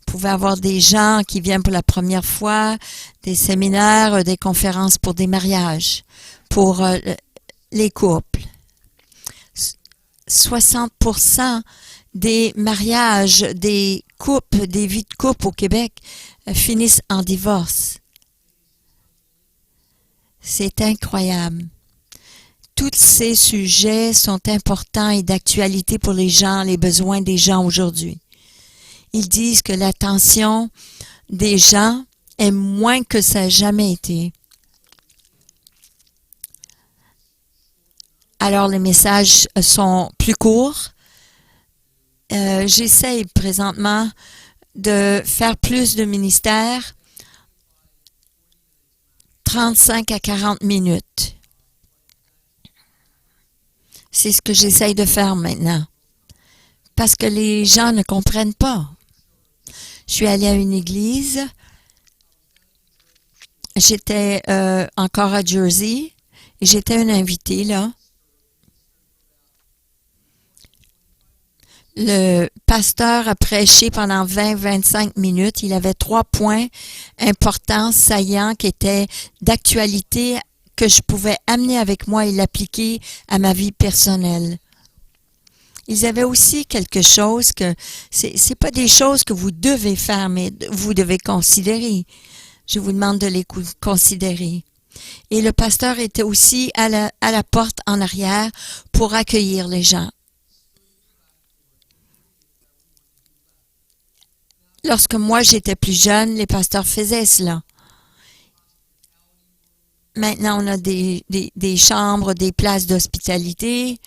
Vous pouvez avoir des gens qui viennent pour la première fois, des séminaires, des conférences pour des mariages, pour les couples. 60% des mariages, des couples, des vies de couple au Québec finissent en divorce. C'est incroyable. Tous ces sujets sont importants et d'actualité pour les gens, les besoins des gens aujourd'hui. Ils disent que l'attention des gens est moins que ça n'a jamais été. Alors, les messages sont plus courts. J'essaye présentement de faire plus de ministères, 35 à 40 minutes. C'est ce que j'essaye de faire maintenant. Parce que les gens ne comprennent pas. Je suis allée à une église. J'étais encore à Jersey. Et j'étais une invitée, là. Le pasteur a prêché pendant 20-25 minutes. Il avait 3 points importants, saillants, qui étaient d'actualité, que je pouvais amener avec moi et l'appliquer à ma vie personnelle. Ils avaient aussi quelque chose que c'est pas des choses que vous devez faire, mais vous devez considérer. Je vous demande de les considérer. Et le pasteur était aussi à la porte en arrière pour accueillir les gens. Lorsque moi j'étais plus jeune, les pasteurs faisaient cela. Maintenant, on a des chambres, des places d'hospitalité,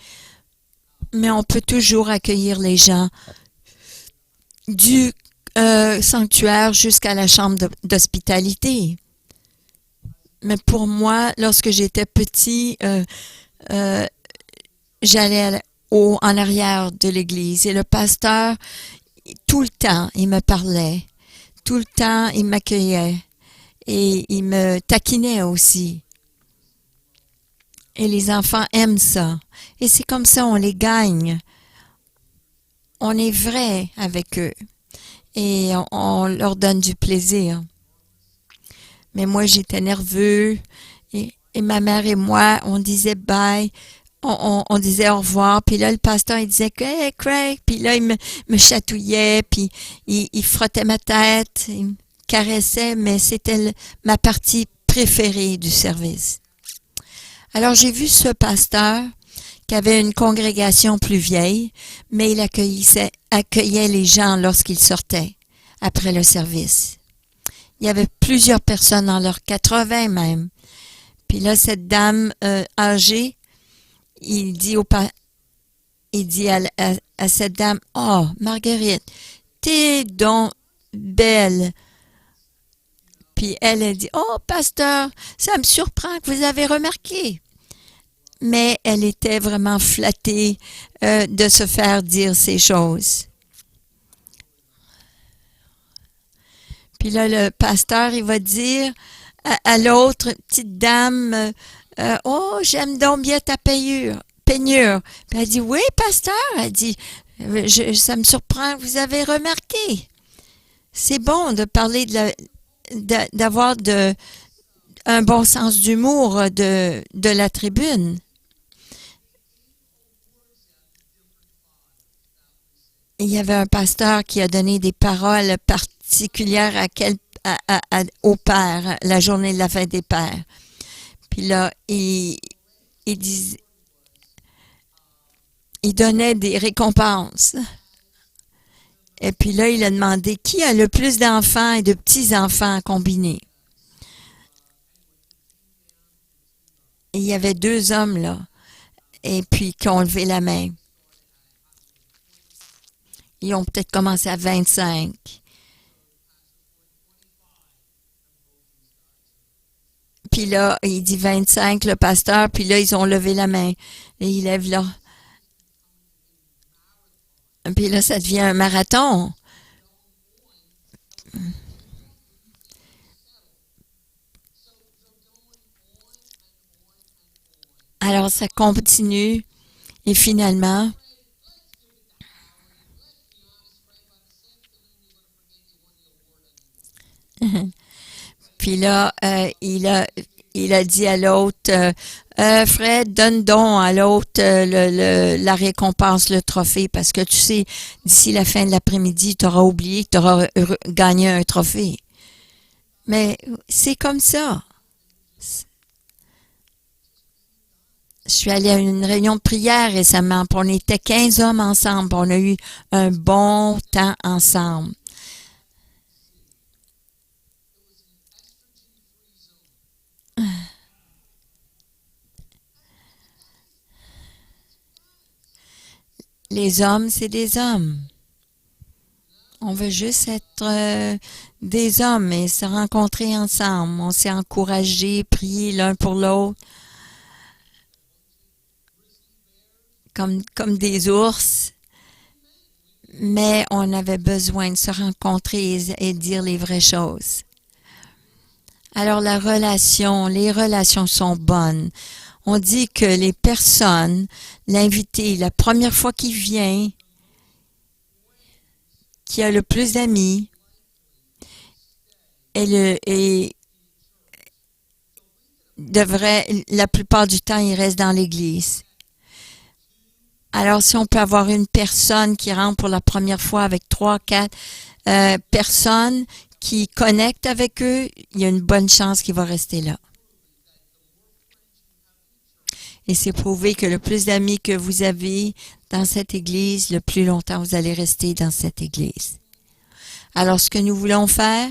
mais on peut toujours accueillir les gens du sanctuaire jusqu'à la chambre d'hospitalité. Mais pour moi, lorsque j'étais petit, j'allais en arrière de l'église et le pasteur, tout le temps, il me parlait. Tout le temps, il m'accueillait. Et il me taquinait aussi. Et les enfants aiment ça. Et c'est comme ça, on les gagne. On est vrai avec eux. Et on leur donne du plaisir. Mais moi, j'étais nerveux. Et ma mère et moi, on disait bye. On disait au revoir. Puis là, le pasteur, il disait hey, Craig. Puis là, il me chatouillait. Puis il frottait ma tête. Il me caressait. Mais c'était ma partie préférée du service. Alors, j'ai vu ce pasteur qui avait une congrégation plus vieille, mais il accueillait les gens lorsqu'ils sortaient après le service. Il y avait plusieurs personnes dans leurs 80 même. Puis là, cette dame âgée, il dit à cette dame, « Oh, Marguerite, t'es donc belle. » Puis elle dit, « Oh, pasteur, ça me surprend que vous avez remarqué. » Mais elle était vraiment flattée de se faire dire ces choses. Puis là, le pasteur, il va dire à l'autre petite dame, oh, j'aime donc bien ta peignure. Puis elle dit, oui, pasteur. Elle dit, ça me surprend que vous avez remarqué. C'est bon de parler d'avoir un bon sens d'humour de la tribune. Il y avait un pasteur qui a donné des paroles particulières au père, la journée de la fête des pères. Puis là, il donnait des récompenses. Et puis là, il a demandé qui a le plus d'enfants et de petits-enfants combinés. Et il y avait 2 hommes là, et puis qui ont levé la main. Ils ont peut-être commencé à 25. Puis là, il dit 25, le pasteur, puis là, ils ont levé la main. Et il lève là. Puis là, ça devient un marathon. Alors, ça continue. Et finalement, puis là, il a dit à l'autre, Fred, donne donc à l'autre la récompense, le trophée, parce que tu sais, d'ici la fin de l'après-midi, tu auras oublié que tu auras gagné un trophée. Mais c'est comme ça. Je suis allée à une réunion de prière récemment, puis on était 15 hommes ensemble, puis on a eu un bon temps ensemble. Les hommes, c'est des hommes. On veut juste être des hommes et se rencontrer ensemble. On s'est encouragés, prier l'un pour l'autre. comme des ours, mais on avait besoin de se rencontrer et dire les vraies choses. Alors les relations sont bonnes. On dit que les personnes, l'invité, la première fois qu'il vient, qui a le plus d'amis, et devrait, la plupart du temps, il reste dans l'église. Alors, si on peut avoir une personne qui rentre pour la première fois avec 3, 4 personnes qui connectent avec eux, il y a une bonne chance qu'il va rester là. Et c'est prouvé que le plus d'amis que vous avez dans cette église, le plus longtemps vous allez rester dans cette église. Alors, ce que nous voulons faire,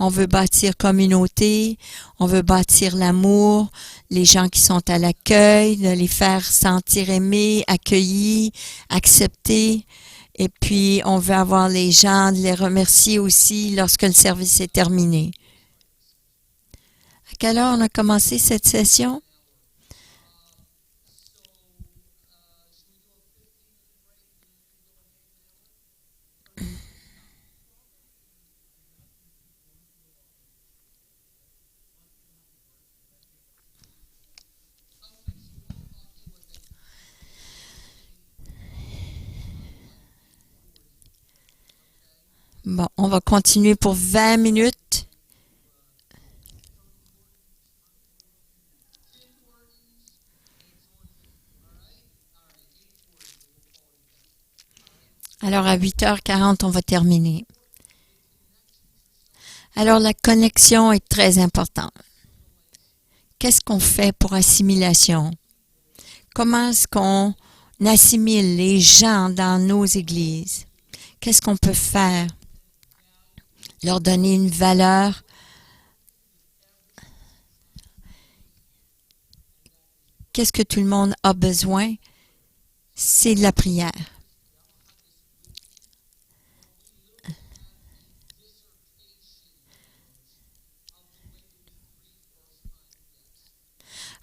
on veut bâtir communauté, on veut bâtir l'amour, les gens qui sont à l'accueil, de les faire sentir aimés, accueillis, acceptés. Et puis, on veut avoir les gens, de les remercier aussi lorsque le service est terminé. À quelle heure on a commencé cette session? Bon, on va continuer pour 20 minutes. Alors, à 8h40, on va terminer. Alors, la connexion est très importante. Qu'est-ce qu'on fait pour assimilation? Comment est-ce qu'on assimile les gens dans nos églises? Qu'est-ce qu'on peut faire? Leur donner une valeur. Qu'est-ce que tout le monde a besoin? C'est de la prière.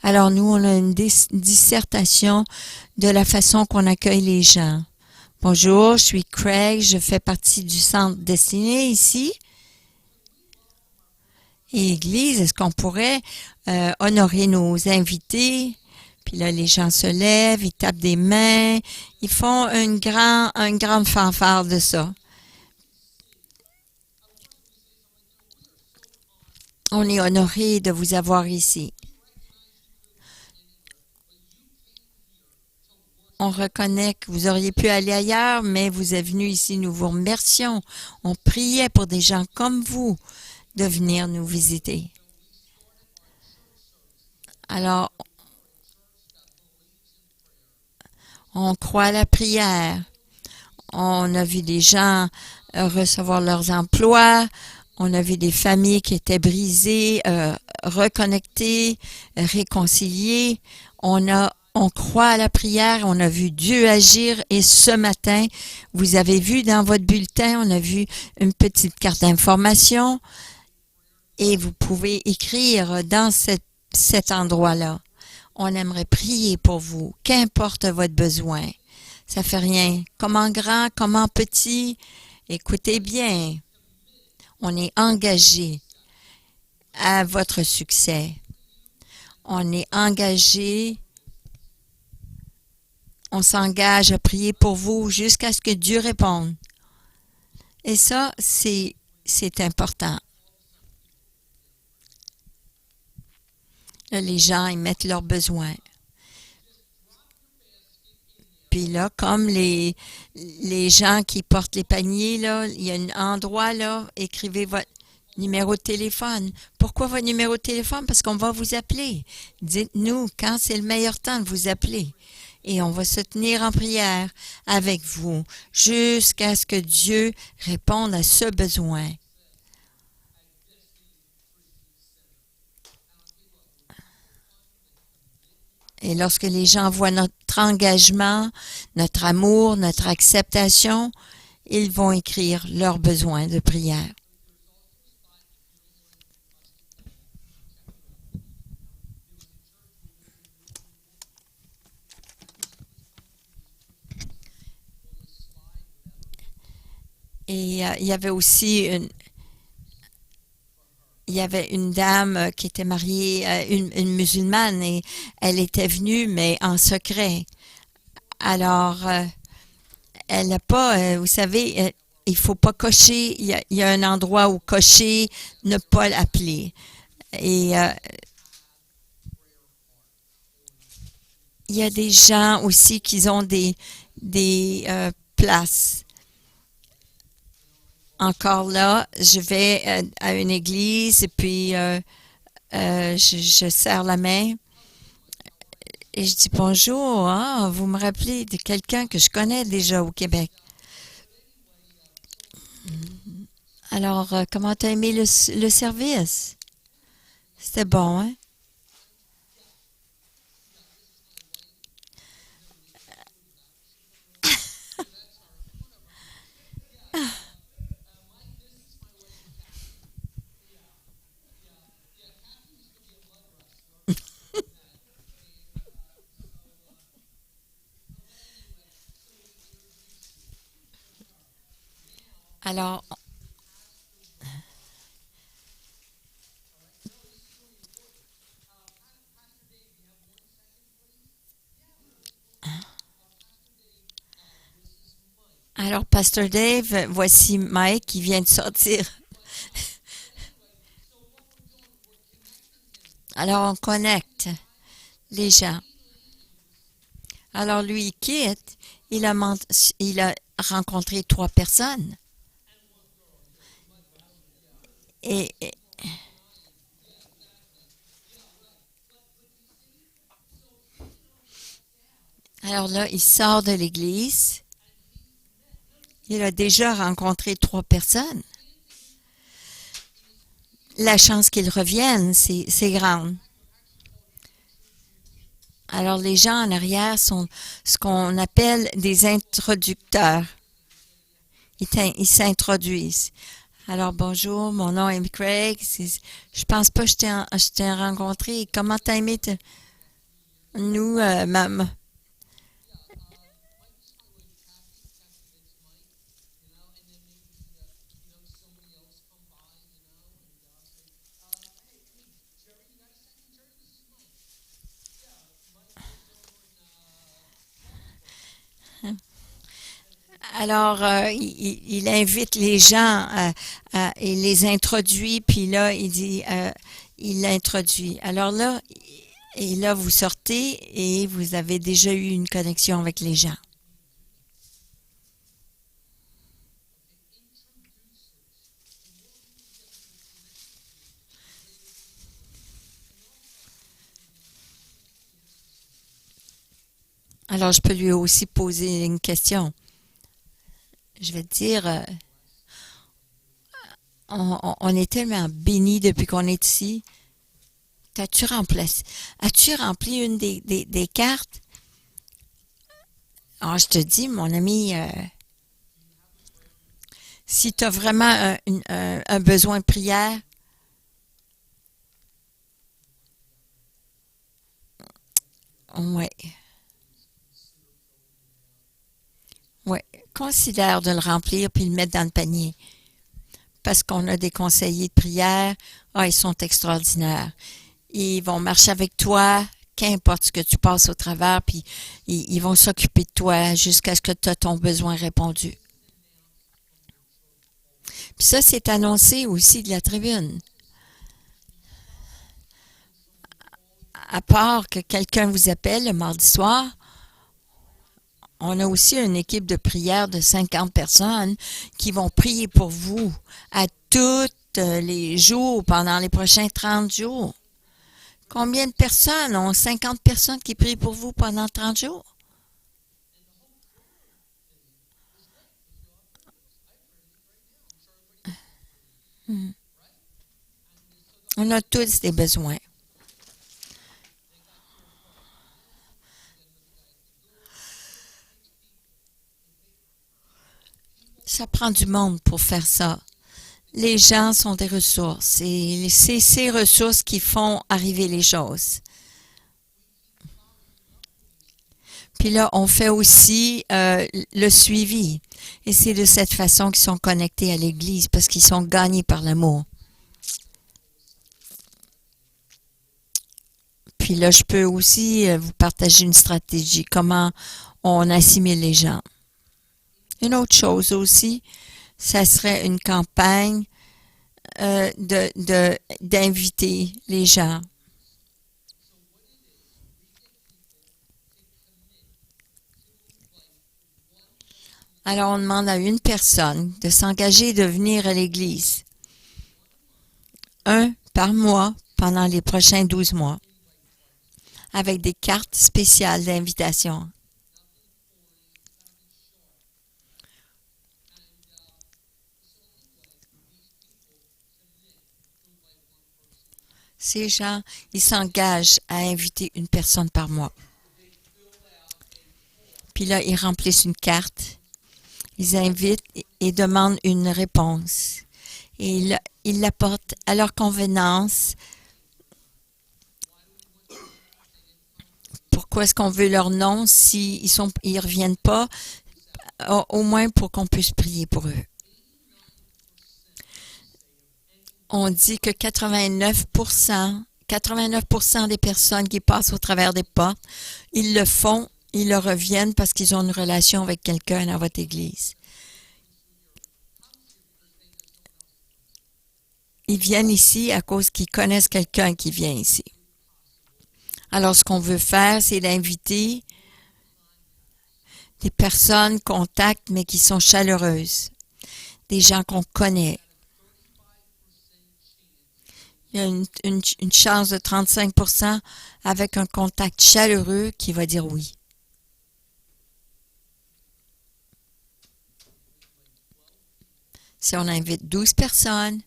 Alors nous, on a une dissertation de la façon qu'on accueille les gens. Bonjour, je suis Craig, je fais partie du centre Destinée ici. Et Église, est-ce qu'on pourrait honorer nos invités? Puis là, les gens se lèvent, ils tapent des mains, ils font un grand fanfare de ça. On est honoré de vous avoir ici. On reconnaît que vous auriez pu aller ailleurs, mais vous êtes venus ici, nous vous remercions. On priait pour des gens comme vous de venir nous visiter. Alors, on croit à la prière. On a vu des gens recevoir leurs emplois. On a vu des familles qui étaient brisées, reconnectées, réconciliées. On croit à la prière, on a vu Dieu agir et ce matin, vous avez vu dans votre bulletin, on a vu une petite carte d'information et vous pouvez écrire dans cet endroit-là. On aimerait prier pour vous, qu'importe votre besoin. Ça fait rien. Comment grand, comment petit, écoutez bien. On est engagé à votre succès. On est engagé. On s'engage à prier pour vous jusqu'à ce que Dieu réponde. Et ça, c'est important. Là, les gens, ils mettent leurs besoins. Puis là, comme les gens qui portent les paniers, là, il y a un endroit, là, écrivez votre numéro de téléphone. Pourquoi votre numéro de téléphone? Parce qu'on va vous appeler. Dites-nous quand c'est le meilleur temps de vous appeler. Et on va se tenir en prière avec vous jusqu'à ce que Dieu réponde à ce besoin. Et lorsque les gens voient notre engagement, notre amour, notre acceptation, ils vont écrire leurs besoins de prière. Et il y avait une dame qui était mariée, une musulmane, et elle était venue, mais en secret. Alors, elle n'a pas, vous savez, il faut pas cocher. Il y a un endroit où cocher, ne pas l'appeler. Et il y a des gens aussi qui ont des places. Encore là, je vais à une église et puis je serre la main et je dis bonjour. Ah, vous me rappelez de quelqu'un que je connais déjà au Québec. Alors, comment t'as aimé le service? C'était bon, hein? Alors, Pasteur Dave, voici Mike qui vient de sortir. Alors, on connecte les gens. Alors, lui, il quitte. Il a rencontré 3 personnes. Et alors là, il sort de l'église. Il a déjà rencontré 3 personnes. La chance qu'il revienne, c'est grande. Alors, les gens en arrière sont ce qu'on appelle des introducteurs. Ils s'introduisent. Alors, bonjour, mon nom est Craig. Je pense pas que je t'ai rencontré. Comment t'as aimé nous, Alors, il invite les gens et les introduit, puis là, il l'introduit. Alors là, et là, vous sortez et vous avez déjà eu une connexion avec les gens. Alors, je peux lui aussi poser une question. Je vais te dire, on est tellement bénis depuis qu'on est ici. As-tu rempli une des cartes? Alors, je te dis, mon ami, si tu as vraiment un besoin de prière, ouais, ouais, considère de le remplir puis le mettre dans le panier. Parce qu'on a des conseillers de prière. Ah, ils sont extraordinaires. Ils vont marcher avec toi, qu'importe ce que tu passes au travers, puis ils vont s'occuper de toi jusqu'à ce que tu aies ton besoin répondu. Puis ça, c'est annoncé aussi de la tribune. À part que quelqu'un vous appelle le mardi soir, on a aussi une équipe de prière de 50 personnes qui vont prier pour vous à tous les jours pendant les prochains 30 jours. Combien de personnes ont 50 personnes qui prient pour vous pendant 30 jours? Hmm. On a tous des besoins. Ça prend du monde pour faire ça. Les gens sont des ressources et c'est ces ressources qui font arriver les choses. Puis là, on fait aussi le suivi. Et c'est de cette façon qu'ils sont connectés à l'Église, parce qu'ils sont gagnés par l'amour. Puis là, je peux aussi vous partager une stratégie, comment on assimile les gens. Une autre chose aussi, ça serait une campagne d'inviter les gens. Alors, on demande à une personne de s'engager de venir à l'église. Un par mois pendant les prochains 12 mois. Avec des cartes spéciales d'invitation. Ces gens, ils s'engagent à inviter une personne par mois. Puis là, ils remplissent une carte. Ils invitent et demandent une réponse. Et ils l'apportent à leur convenance. Pourquoi est-ce qu'on veut leur nom s'ils ils reviennent pas? Au moins pour qu'on puisse prier pour eux. On dit que 89% des personnes qui passent au travers des portes, ils le font, ils le reviennent parce qu'ils ont une relation avec quelqu'un dans votre église. Ils viennent ici à cause qu'ils connaissent quelqu'un qui vient ici. Alors, ce qu'on veut faire, c'est d'inviter des personnes contacts, mais qui sont chaleureuses. Des gens qu'on connaît. Il y a une chance de 35% avec un contact chaleureux qui va dire oui. Si on invite 12 personnes,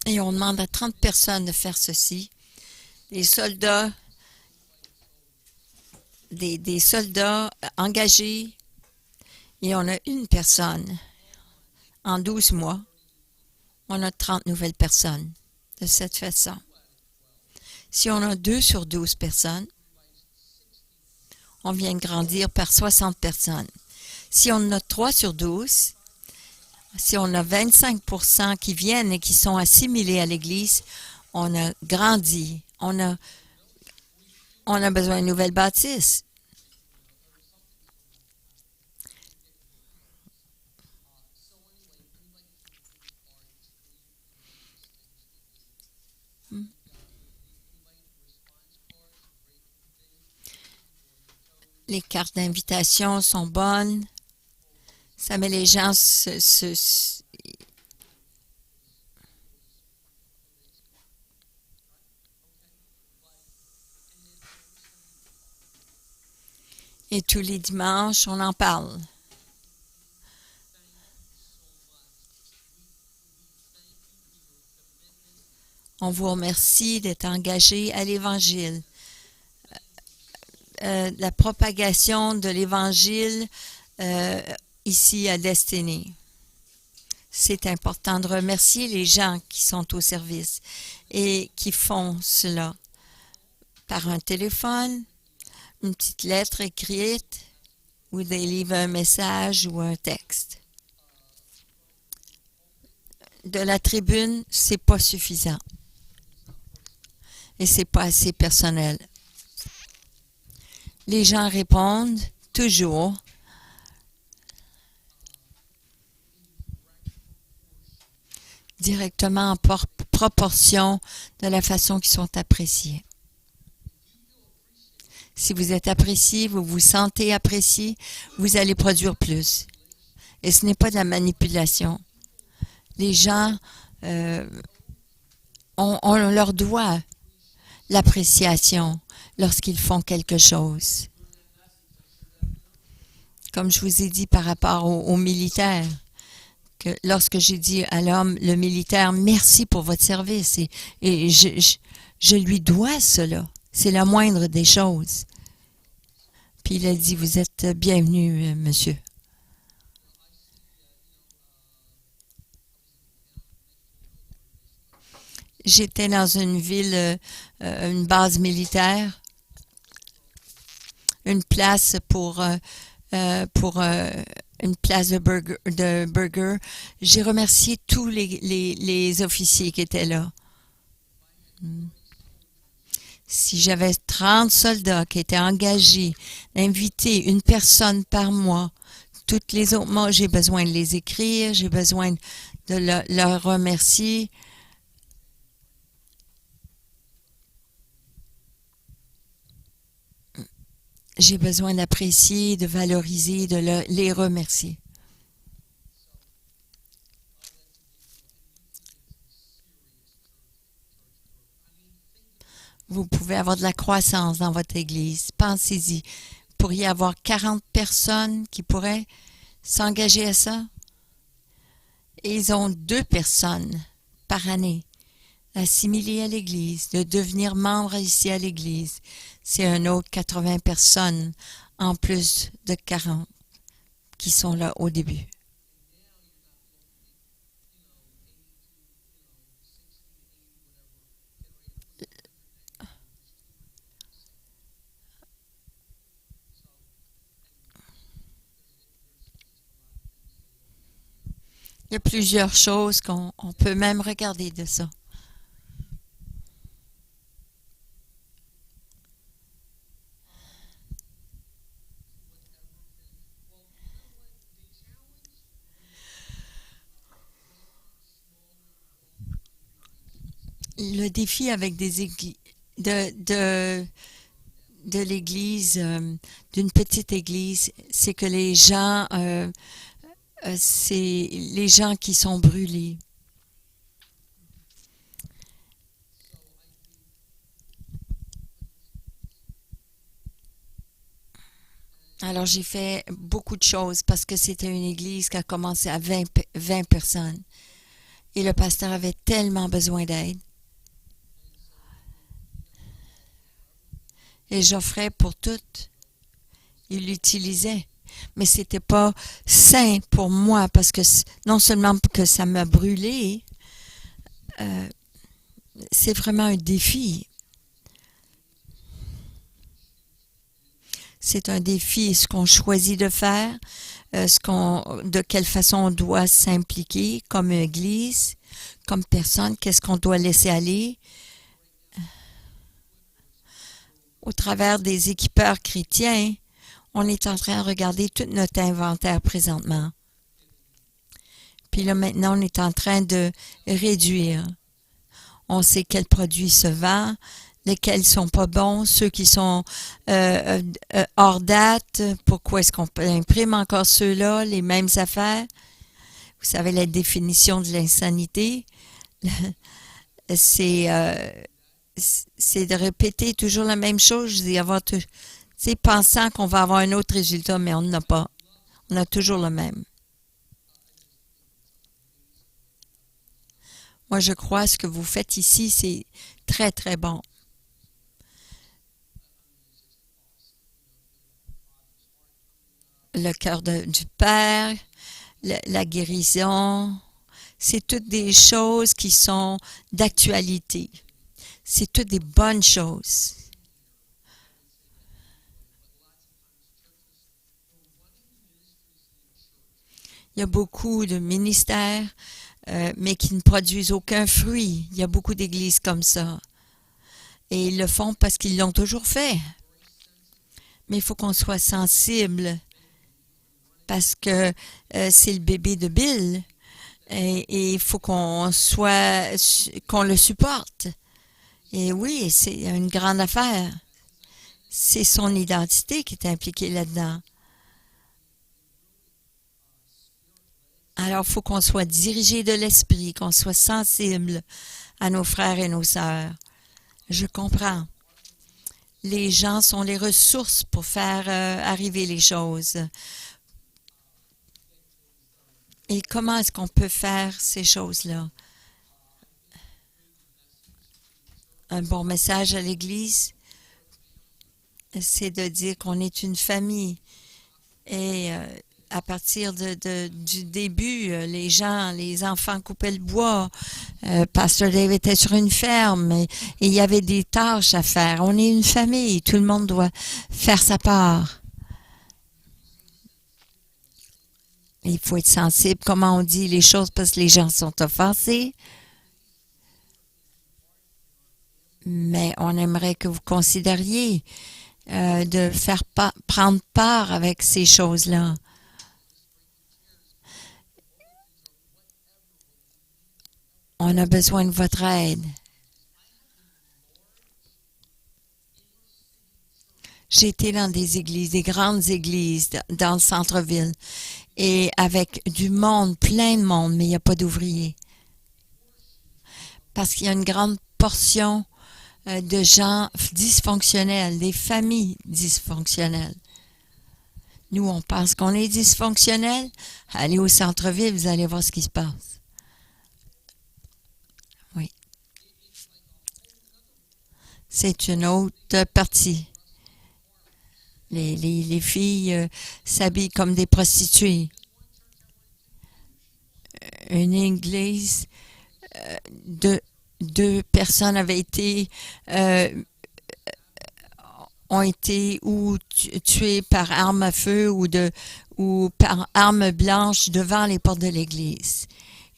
et on demande à 30 personnes de faire ceci, des soldats engagés, et on a une personne. En 12 mois, on a 30 nouvelles personnes de cette façon. Si on a 2 sur 12 personnes, on vient de grandir par 60 personnes. Si on a 3 sur 12, si on a 25% qui viennent et qui sont assimilés à l'Église, on a grandi. On a besoin d'une nouvelle bâtisse. Les cartes d'invitation sont bonnes. Ça met les gens et tous les dimanches, on en parle. On vous remercie d'être engagés à l'Évangile. La propagation de l'Évangile ici à Destiny. C'est important de remercier les gens qui sont au service et qui font cela par un téléphone, une petite lettre écrite, ou des livrent un message ou un texte. De la tribune, c'est pas suffisant. Et c'est pas assez personnel. Les gens répondent toujours directement en proportion de la façon qu'ils sont appréciés. Si vous êtes apprécié, vous vous sentez apprécié, vous allez produire plus. Et ce n'est pas de la manipulation. Les gens, on leur doit l'appréciation lorsqu'ils font quelque chose. Comme je vous ai dit par rapport aux militaires, que lorsque j'ai dit à l'homme, le militaire, merci pour votre service, et je lui dois cela. C'est la moindre des choses. Puis il a dit, vous êtes bienvenu, monsieur. J'étais dans une ville, une base militaire, une place pour une place de burger. J'ai remercié tous les officiers qui étaient là. Mm. Si j'avais 30 soldats qui étaient engagés, d'inviter une personne par mois, toutes les autres mois, j'ai besoin de les écrire, j'ai besoin de leur remercier. J'ai besoin d'apprécier, de valoriser, les remercier. Vous pouvez avoir de la croissance dans votre église. Pensez-y. Vous pourriez avoir 40 personnes qui pourraient s'engager à ça. Et ils ont 2 personnes par année assimiler à l'Église, de devenir membre ici à l'Église. C'est un autre 80 personnes en plus de 40 qui sont là au début. Il y a plusieurs choses qu'on peut même regarder de ça. Le défi avec des églises de l'église, d'une petite église, c'est que c'est les gens qui sont brûlés. Alors j'ai fait beaucoup de choses parce que c'était une église qui a commencé à 20 personnes et le pasteur avait tellement besoin d'aide et j'offrais pour toutes. Il l'utilisait. Mais c'était pas sain pour moi parce que non seulement que ça m'a brûlé, euh, c'est vraiment un défi. C'est un défi, ce qu'on choisit de faire, de quelle façon on doit s'impliquer comme église, comme personne, qu'est-ce qu'on doit laisser aller. Au travers des équipeurs chrétiens, on est en train de regarder tout notre inventaire présentement. Puis là, maintenant, on est en train de réduire. On sait quels produits se vendent, lesquels sont pas bons, ceux qui sont hors date. Pourquoi est-ce qu'on imprime encore ceux-là, les mêmes affaires? Vous savez, la définition de l'insanité, c'est c'est de répéter toujours la même chose. Je dis avoir pensant qu'on va avoir un autre résultat, mais on n'en a pas. On a toujours le même. Moi, je crois que ce que vous faites ici, c'est très, très bon. Le cœur du Père, la guérison, c'est toutes des choses qui sont d'actualité. C'est toutes des bonnes choses. Il y a beaucoup de ministères, mais qui ne produisent aucun fruit. Il y a beaucoup d'églises comme ça. Et ils le font parce qu'ils l'ont toujours fait. Mais il faut qu'on soit sensible parce que c'est le bébé de Bill. Et il faut qu'on le supporte. Et oui, c'est une grande affaire. C'est son identité qui est impliquée là-dedans. Alors, il faut qu'on soit dirigé de l'esprit, qu'on soit sensible à nos frères et nos sœurs. Je comprends. Les gens sont les ressources pour faire arriver les choses. Et comment est-ce qu'on peut faire ces choses-là? Un bon message à l'Église, c'est de dire qu'on est une famille et à partir du début, les enfants coupaient le bois. Pasteur Dave était sur une ferme et il y avait des tâches à faire. On est une famille, tout le monde doit faire sa part. Il faut être sensible comment on dit les choses parce que les gens sont offensés. Mais on aimerait que vous considériez de prendre part avec ces choses-là. On a besoin de votre aide. J'ai été dans des églises, des grandes églises dans le centre-ville et avec du monde, plein de monde, mais il n'y a pas d'ouvriers. Parce qu'il y a une grande portion de gens dysfonctionnels, des familles dysfonctionnelles. Nous, on pense qu'on est dysfonctionnel. Allez au centre-ville, vous allez voir ce qui se passe. Oui. C'est une autre partie. Les filles s'habillent comme des prostituées. Une église, deux personnes ont été ou tuées par arme à feu ou par arme blanche devant les portes de l'église.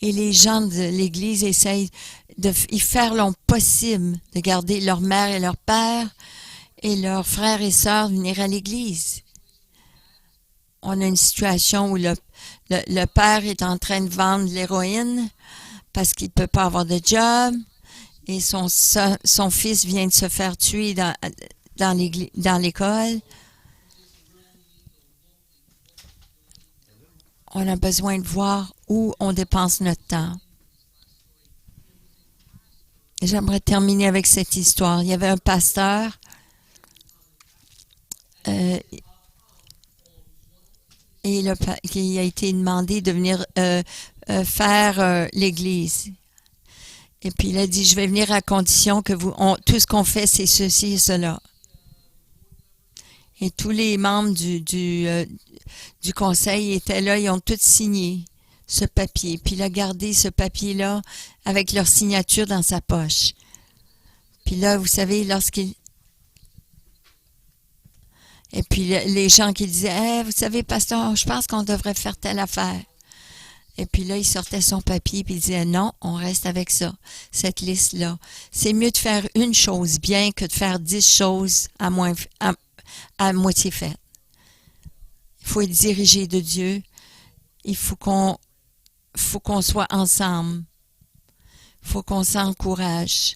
Et les gens de l'église essayent de faire leur possible de garder leur mère et leur père et leurs frères et sœurs venir à l'église. On a une situation où le père est en train de vendre de l'héroïne parce qu'il ne peut pas avoir de job et son fils vient de se faire tuer dans l'école. On a besoin de voir où on dépense notre temps. J'aimerais terminer avec cette histoire. Il y avait un pasteur qui a été demandé de venir faire l'église. Et puis il a dit, je vais venir à condition que tout ce qu'on fait, c'est ceci et cela. Et tous les membres du conseil étaient là, ils ont tous signé ce papier. Puis il a gardé ce papier-là avec leur signature dans sa poche. Puis là, vous savez, Et puis les gens qui disaient, hey, vous savez, pasteur, je pense qu'on devrait faire telle affaire. Et puis là, il sortait son papier puis il disait, non, on reste avec ça, cette liste-là. C'est mieux de faire une chose bien que de faire 10 choses à moitié faites. Il faut être dirigé de Dieu. Il faut qu'on soit ensemble. Il faut qu'on s'encourage.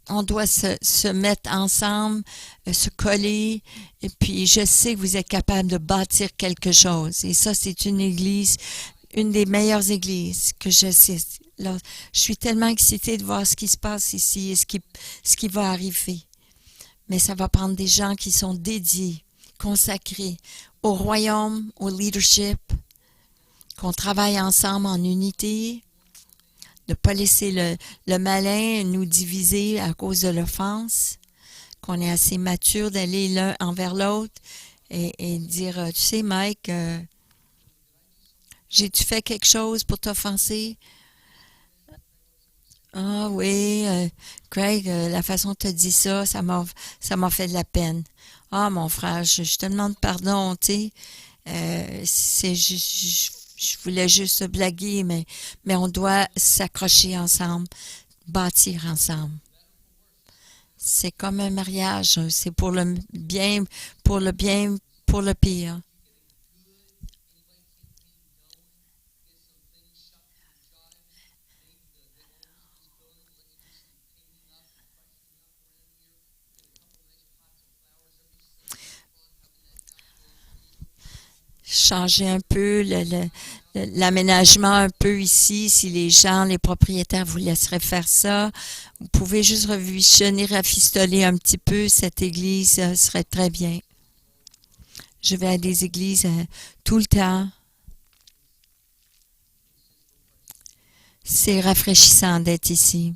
On doit se mettre ensemble, se coller, et puis je sais que vous êtes capable de bâtir quelque chose. Et ça, c'est une église, une des meilleures églises que je sais. Là, je suis tellement excitée de voir ce qui se passe ici et ce qui va arriver. Mais ça va prendre des gens qui sont dédiés, consacrés au royaume, au leadership, qu'on travaille ensemble en unité, de ne pas laisser le malin nous diviser à cause de l'offense, qu'on est assez mature d'aller l'un envers l'autre et dire, tu sais, Mike, j'ai-tu fait quelque chose pour t'offenser? Ah oui, Craig, la façon dont tu as dit ça, ça m'a fait de la peine. Ah, mon frère, je te demande pardon, tu sais, je voulais juste blaguer, mais on doit s'accrocher ensemble, bâtir ensemble. C'est comme un mariage, c'est pour le bien, pour le pire. Changer un peu l'aménagement un peu ici, si les propriétaires vous laisseraient faire ça. Vous pouvez juste revisionner, rafistoler un petit peu cette église, ça serait très bien. Je vais à des églises tout le temps. C'est rafraîchissant d'être ici.